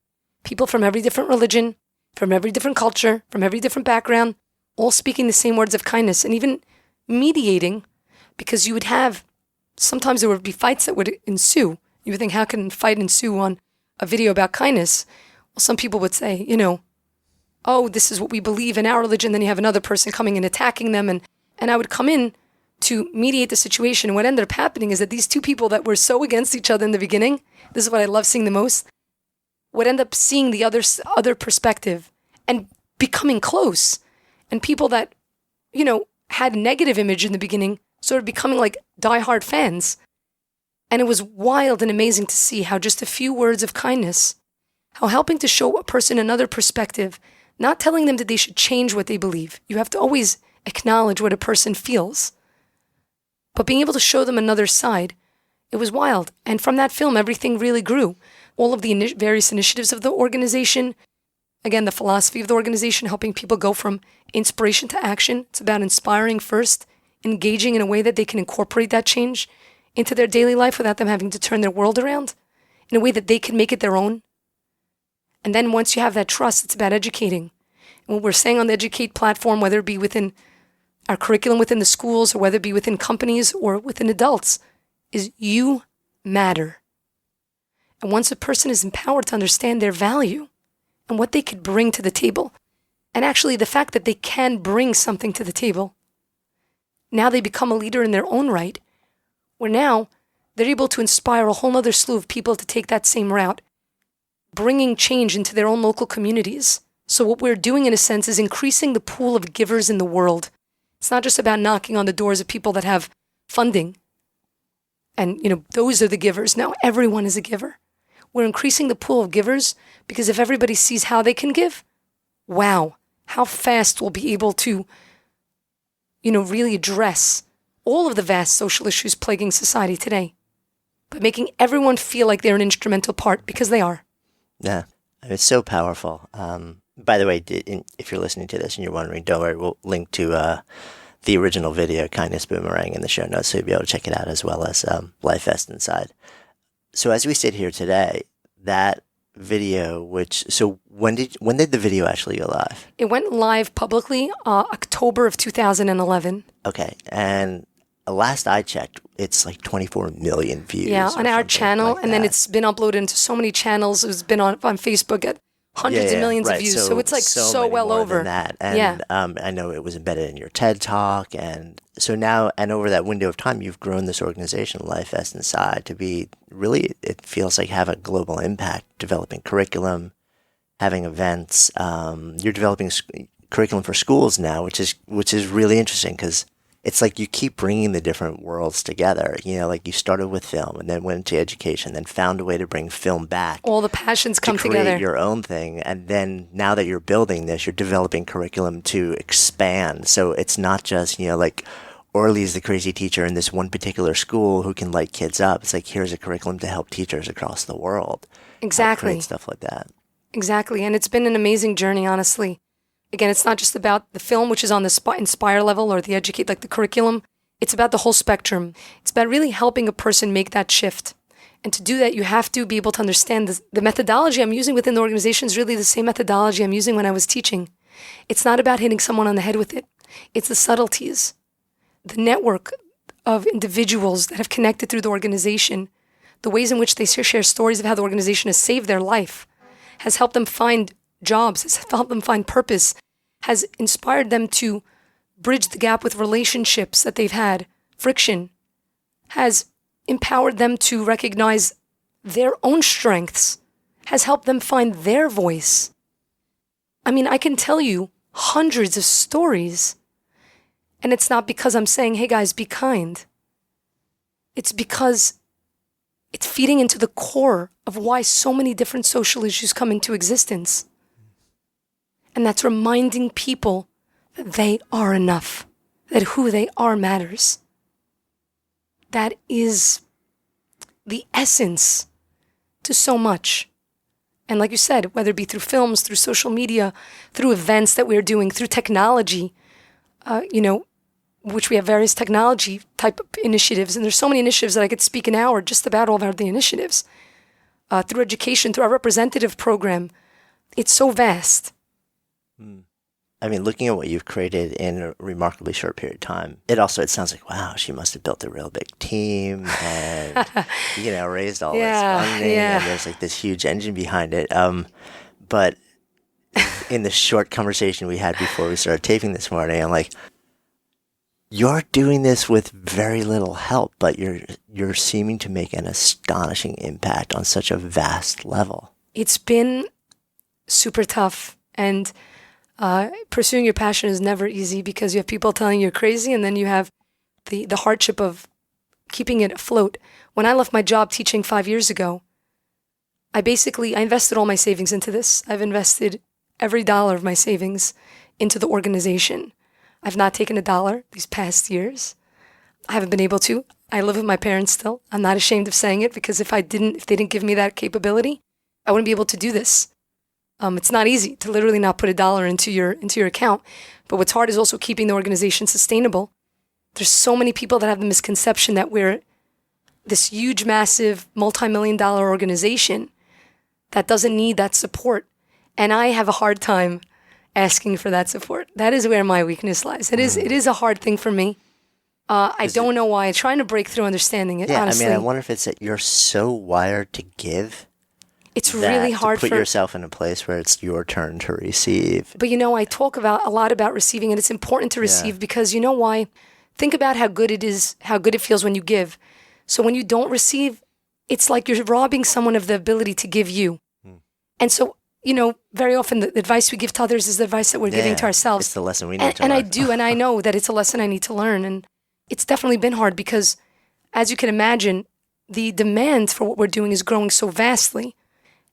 People from every different religion, from every different culture, from every different background, all speaking the same words of kindness, and even mediating, because you would have, sometimes there would be fights that would ensue. You would think, how can a fight ensue on a video about kindness? Well, some people would say, oh, this is what we believe in our religion, then you have another person coming and attacking them, and I would come in to mediate the situation. And what ended up happening is that these two people that were so against each other in the beginning, this is what I love seeing the most, would end up seeing the other perspective and becoming close. And people that, had a negative image in the beginning started becoming like diehard fans. And it was wild and amazing to see how just a few words of kindness, how helping to show a person another perspective, not telling them that they should change what they believe. You have to always acknowledge what a person feels. But being able to show them another side, it was wild. And from that film, everything really grew. All of the various initiatives of the organization, again, the philosophy of the organization, helping people go from inspiration to action. It's about inspiring first, engaging in a way that they can incorporate that change into their daily life without them having to turn their world around, in a way that they can make it their own. And then once you have that trust, it's about educating. And what we're saying on the Educate platform, whether it be within our curriculum within the schools or whether it be within companies or within adults, is you matter. And once a person is empowered to understand their value and what they could bring to the table, and actually the fact that they can bring something to the table, now they become a leader in their own right, where now they're able to inspire a whole other slew of people to take that same route, bringing change into their own local communities. So what we're doing, in a sense, is increasing the pool of givers in the world. It's not just about knocking on the doors of people that have funding. And, those are the givers. Now everyone is a giver. We're increasing the pool of givers because if everybody sees how they can give, wow, how fast we'll be able to, really address all of the vast social issues plaguing society today, but making everyone feel like they're an instrumental part, because they are. Yeah, it's so powerful. By the way, if you're listening to this and you're wondering, don't worry, we'll link to the original video, Kindness Boomerang, in the show notes, so you'll be able to check it out, as well as Life Vest Inside. So as we sit here today, that video, when did the video actually go live? It went live publicly October of 2011. Okay, and last I checked, it's like 24 million views. Yeah, on our channel, and then it's been uploaded into so many channels. It's been on Facebook at hundreds of millions of views. So it's like so well over than that. And I know it was embedded in your TED Talk, and so now, and over that window of time, you've grown this organization, Life Vest Inside, to be really, it feels like, have a global impact, developing curriculum, having events. You're developing curriculum for schools now, which is really interesting, because it's like you keep bringing the different worlds together. Like you started with film and then went into education, then found a way to bring film back. All the passions come together. To create your own thing. And then now that you're building this, you're developing curriculum to expand. So it's not just, like Orly's the crazy teacher in this one particular school who can light kids up. It's like, here's a curriculum to help teachers across the world. Exactly. Create stuff like that. Exactly. And it's been an amazing journey, honestly. Again, it's not just about the film, which is on the Inspire level, or the Educate, like the curriculum. It's about the whole spectrum. It's about really helping a person make that shift. And to do that, you have to be able to understand the methodology I'm using within the organization is really the same methodology I'm using when I was teaching. It's not about hitting someone on the head with it. It's the subtleties, the network of individuals that have connected through the organization, the ways in which they share stories of how the organization has saved their life, has helped them find jobs, has helped them find purpose, has inspired them to bridge the gap with relationships that they've had, friction, has empowered them to recognize their own strengths, has helped them find their voice. I mean, I can tell you hundreds of stories, and it's not because I'm saying, hey guys, be kind. It's because it's feeding into the core of why so many different social issues come into existence. And that's reminding people that they are enough, that who they are matters. That is the essence to so much. And like you said, whether it be through films, through social media, through events that we're doing, through technology, which we have various technology type of initiatives. And there's so many initiatives that I could speak an hour just about all of the initiatives. Through education, through our representative program. It's so vast. I mean, looking at what you've created in a remarkably short period of time, it sounds like, wow, she must have built a real big team and, raised all this funding. And there's like this huge engine behind it. But in the short conversation we had before we started taping this morning, I'm like, you're doing this with very little help, but you're seeming to make an astonishing impact on such a vast level. It's been super tough, and pursuing your passion is never easy because you have people telling you you're crazy, and then you have the hardship of keeping it afloat. When I left my job teaching 5 years ago, I invested all my savings into this. I've invested every dollar of my savings into the organization. I've not taken a dollar these past years. I haven't been able to. I live with my parents still. I'm not ashamed of saying it, because if they didn't give me that capability, I wouldn't be able to do this. It's not easy to literally not put a dollar into your account. But what's hard is also keeping the organization sustainable. There's so many people that have the misconception that we're this huge, massive, multi-million-dollar organization that doesn't need that support. And I have a hard time asking for that support. That is where my weakness lies. It is a hard thing for me. I don't know why. I'm trying to break through understanding it, honestly. I wonder if it's that you're so wired to give. It's really hard to put yourself in a place where it's your turn to receive. But I talk a lot about receiving, and it's important to receive because you know why? Think about how good it is, how good it feels when you give. So when you don't receive, it's like you're robbing someone of the ability to give you. And so, very often the advice we give to others is the advice that we're giving to ourselves. It's the lesson we need to learn. And and I know that it's a lesson I need to learn. And it's definitely been hard because, as you can imagine, the demand for what we're doing is growing so vastly.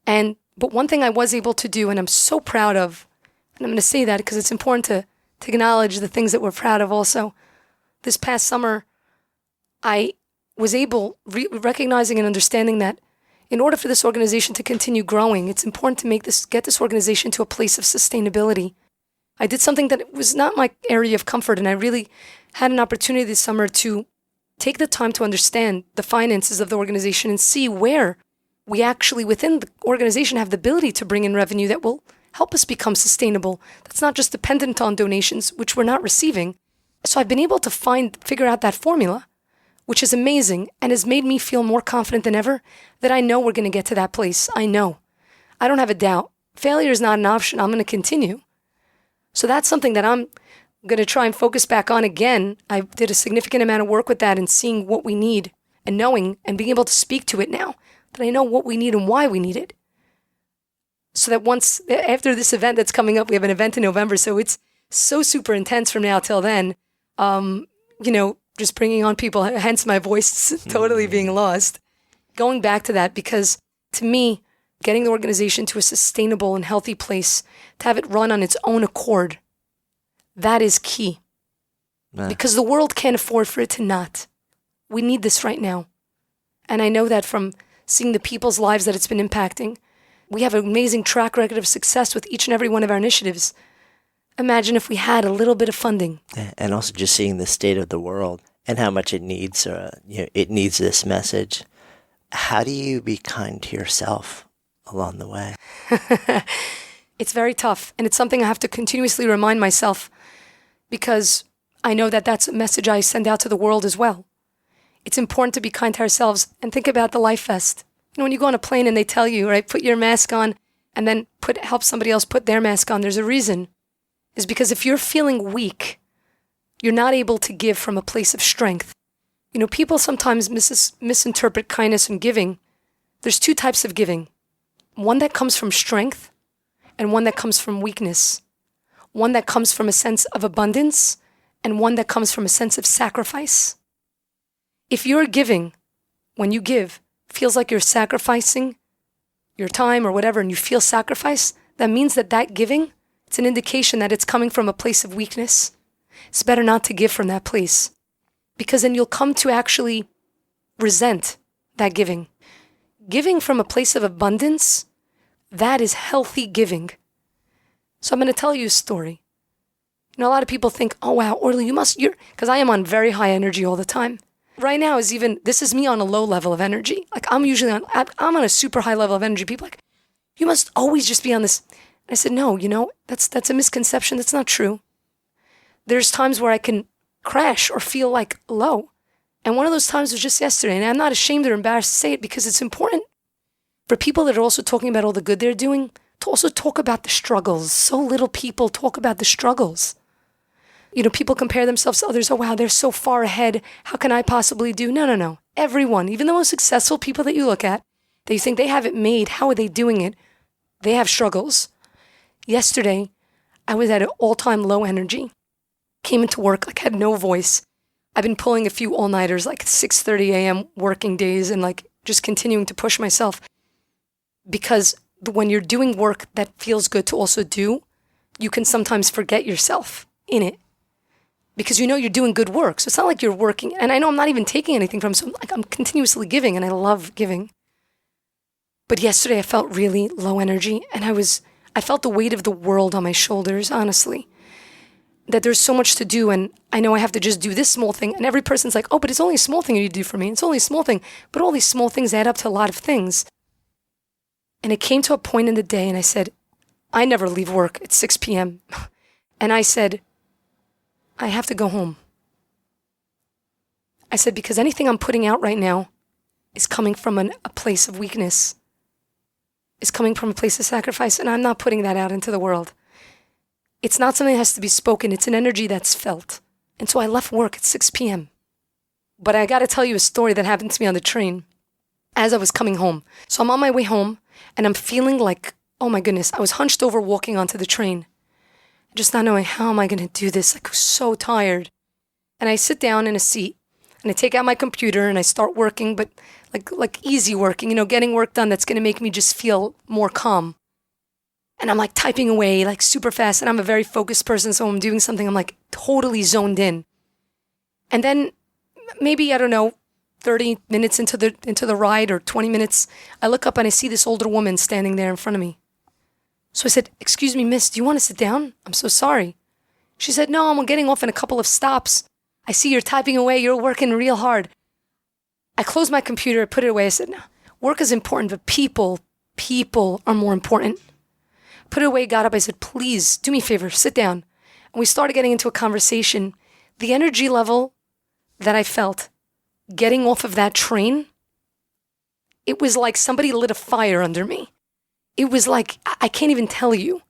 But one thing I was able to do, and I'm so proud of, and I'm going to say that because it's important to acknowledge the things that we're proud of also. This past summer, I was able, recognizing and understanding that in order for this organization to continue growing, it's important to get this organization to a place of sustainability. I did something that was not my area of comfort, and I really had an opportunity this summer to take the time to understand the finances of the organization and see where we actually, within the organization, have the ability to bring in revenue that will help us become sustainable. That's not just dependent on donations, which we're not receiving. So I've been able to figure out that formula, which is amazing and has made me feel more confident than ever that I know we're going to get to that place. I know. I don't have a doubt. Failure is not an option. I'm going to continue. So that's something that I'm going to try and focus back on again. I did a significant amount of work with that and seeing what we need and knowing and being able to speak to it now that I know what we need and why we need it. So that after this event that's coming up, we have an event in November, so it's so super intense from now till then. Just bringing on people, hence my voice totally being lost. Going back to that, because to me, getting the organization to a sustainable and healthy place, to have it run on its own accord, that is key. Because the world can't afford for it to not. We need this right now. And I know that from seeing the people's lives that it's been impacting. We have an amazing track record of success with each and every one of our initiatives. Imagine if we had a little bit of funding. And also just seeing the state of the world and how much it needs. It needs this message. How do you be kind to yourself along the way? It's very tough, and it's something I have to continuously remind myself because I know that that's a message I send out to the world as well. It's important to be kind to ourselves and think about the life vest. When you go on a plane and they tell you, right, put your mask on and then help somebody else put their mask on, there's a reason. Is because if you're feeling weak, you're not able to give from a place of strength. People sometimes misinterpret kindness and giving. There's two types of giving. One that comes from strength and one that comes from weakness. One that comes from a sense of abundance and one that comes from a sense of sacrifice. If you're giving, when you give, feels like you're sacrificing your time or whatever and you feel sacrifice, that means that giving, it's an indication that it's coming from a place of weakness. It's better not to give from that place because then you'll come to actually resent that giving. Giving from a place of abundance, that is healthy giving. So I'm going to tell you a story. A lot of people think, oh wow, Orly, because I am on very high energy all the time. Right now this is me on a low level of energy. Like I'm on a super high level of energy. People are like, you must always just be on this. I said, no, that's a misconception. That's not true. There's times where I can crash or feel like low. And one of those times was just yesterday. And I'm not ashamed or embarrassed to say it because it's important for people that are also talking about all the good they're doing to also talk about the struggles. So little people talk about the struggles. People compare themselves to others. Oh, wow, they're so far ahead. How can I possibly do? No. Everyone, even the most successful people that you look at, that you think they have it made, how are they doing it? They have struggles. Yesterday, I was at an all-time low energy. Came into work, had no voice. I've been pulling a few all-nighters, like 6:30 a.m. working days, and like just continuing to push myself. Because when you're doing work that feels good to also do, you can sometimes forget yourself in it. Because you know you're doing good work. So it's not like you're working, and I know I'm not even taking anything from, so I'm continuously giving, and I love giving. But yesterday I felt really low energy, and I felt the weight of the world on my shoulders, honestly. That there's so much to do, and I know I have to just do this small thing, and every person's like, oh, but it's only a small thing you do for me. It's only a small thing. But all these small things add up to a lot of things. And it came to a point in the day, and I said, I never leave work at 6 p.m. And I said, I have to go home. I said, because anything I'm putting out right now is coming from a place of weakness. Is coming from a place of sacrifice, and I'm not putting that out into the world. It's not something that has to be spoken. It's an energy that's felt. And so I left work at 6 p.m. But I got to tell you a story that happened to me on the train as I was coming home. So I'm on my way home, and I'm feeling like, oh my goodness, I was hunched over walking onto the train. Just not knowing, how am I going to do this? Like, I was so tired. And I sit down in a seat, and I take out my computer, and I start working, but like easy working, getting work done that's going to make me just feel more calm. And I'm like typing away like super fast, and I'm a very focused person, so when I'm doing something, I'm like totally zoned in. And then maybe, I don't know, 30 minutes into the ride or 20 minutes, I look up and I see this older woman standing there in front of me. So I said, excuse me, miss, do you want to sit down? I'm so sorry. She said, no, I'm getting off in a couple of stops. I see you're typing away, you're working real hard. I closed my computer, I put it away. I said, no, work is important, but people are more important. Put it away, got up. I said, please, do me a favor, sit down. And we started getting into a conversation. The energy level that I felt getting off of that train, it was like somebody lit a fire under me. It was like, I can't even tell you.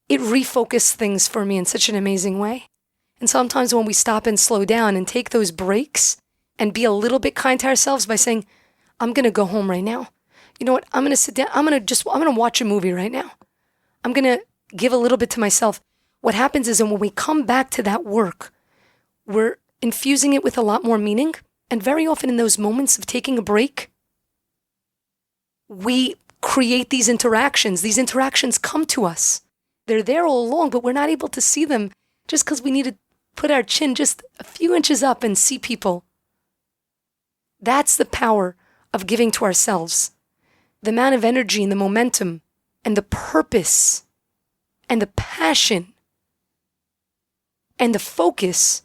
It refocused things for me in such an amazing way. And sometimes when we stop and slow down and take those breaks and be a little bit kind to ourselves by saying, I'm going to go home right now. You know what? I'm going to sit down. I'm going to watch a movie right now. I'm going to give a little bit to myself. What happens is, and when we come back to that work, we're infusing it with a lot more meaning. And very often in those moments of taking a break, we create these interactions. These interactions come to us. They're there all along, but we're not able to see them just because we need to put our chin just a few inches up and see people. That's the power of giving to ourselves. The amount of energy and the momentum and the purpose and the passion and the focus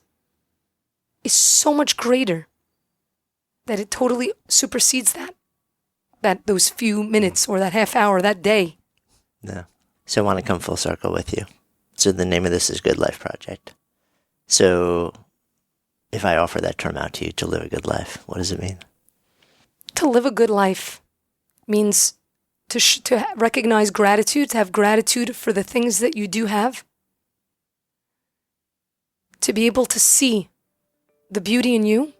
is so much greater that it totally supersedes those few minutes or that half hour, that day. No. So I want to come full circle with you. So the name of this is Good Life Project. So if I offer that term out to you, to live a good life, what does it mean? To live a good life means to recognize gratitude, to have gratitude for the things that you do have, to be able to see the beauty in you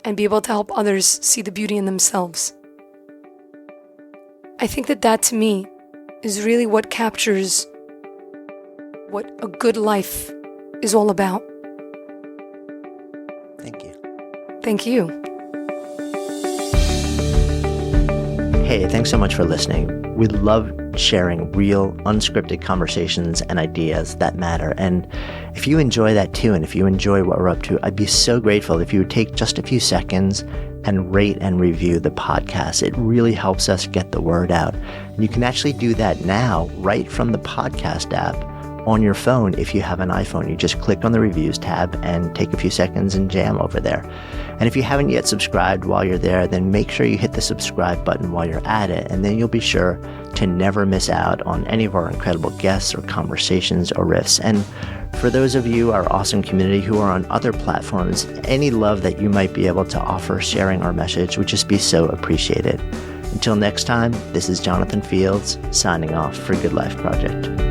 and be able to help others see the beauty in themselves. I think that to me is really what captures what a good life is all about. Thank you. Thank you. Hey, thanks so much for listening. We love sharing real, unscripted conversations and ideas that matter. And if you enjoy that too, and if you enjoy what we're up to, I'd be so grateful if you would take just a few seconds and rate and review the podcast. It really helps us get the word out. And you can actually do that now right from the podcast app on your phone. If you have an iPhone, you just click on the reviews tab and take a few seconds and jam over there. And if you haven't yet subscribed while you're there, then make sure you hit the subscribe button while you're at it, and then you'll be sure to never miss out on any of our incredible guests or conversations or riffs. And for those of you, our awesome community who are on other platforms, any love that you might be able to offer sharing our message would just be so appreciated. Until next time, this is Jonathan Fields signing off for Good Life Project.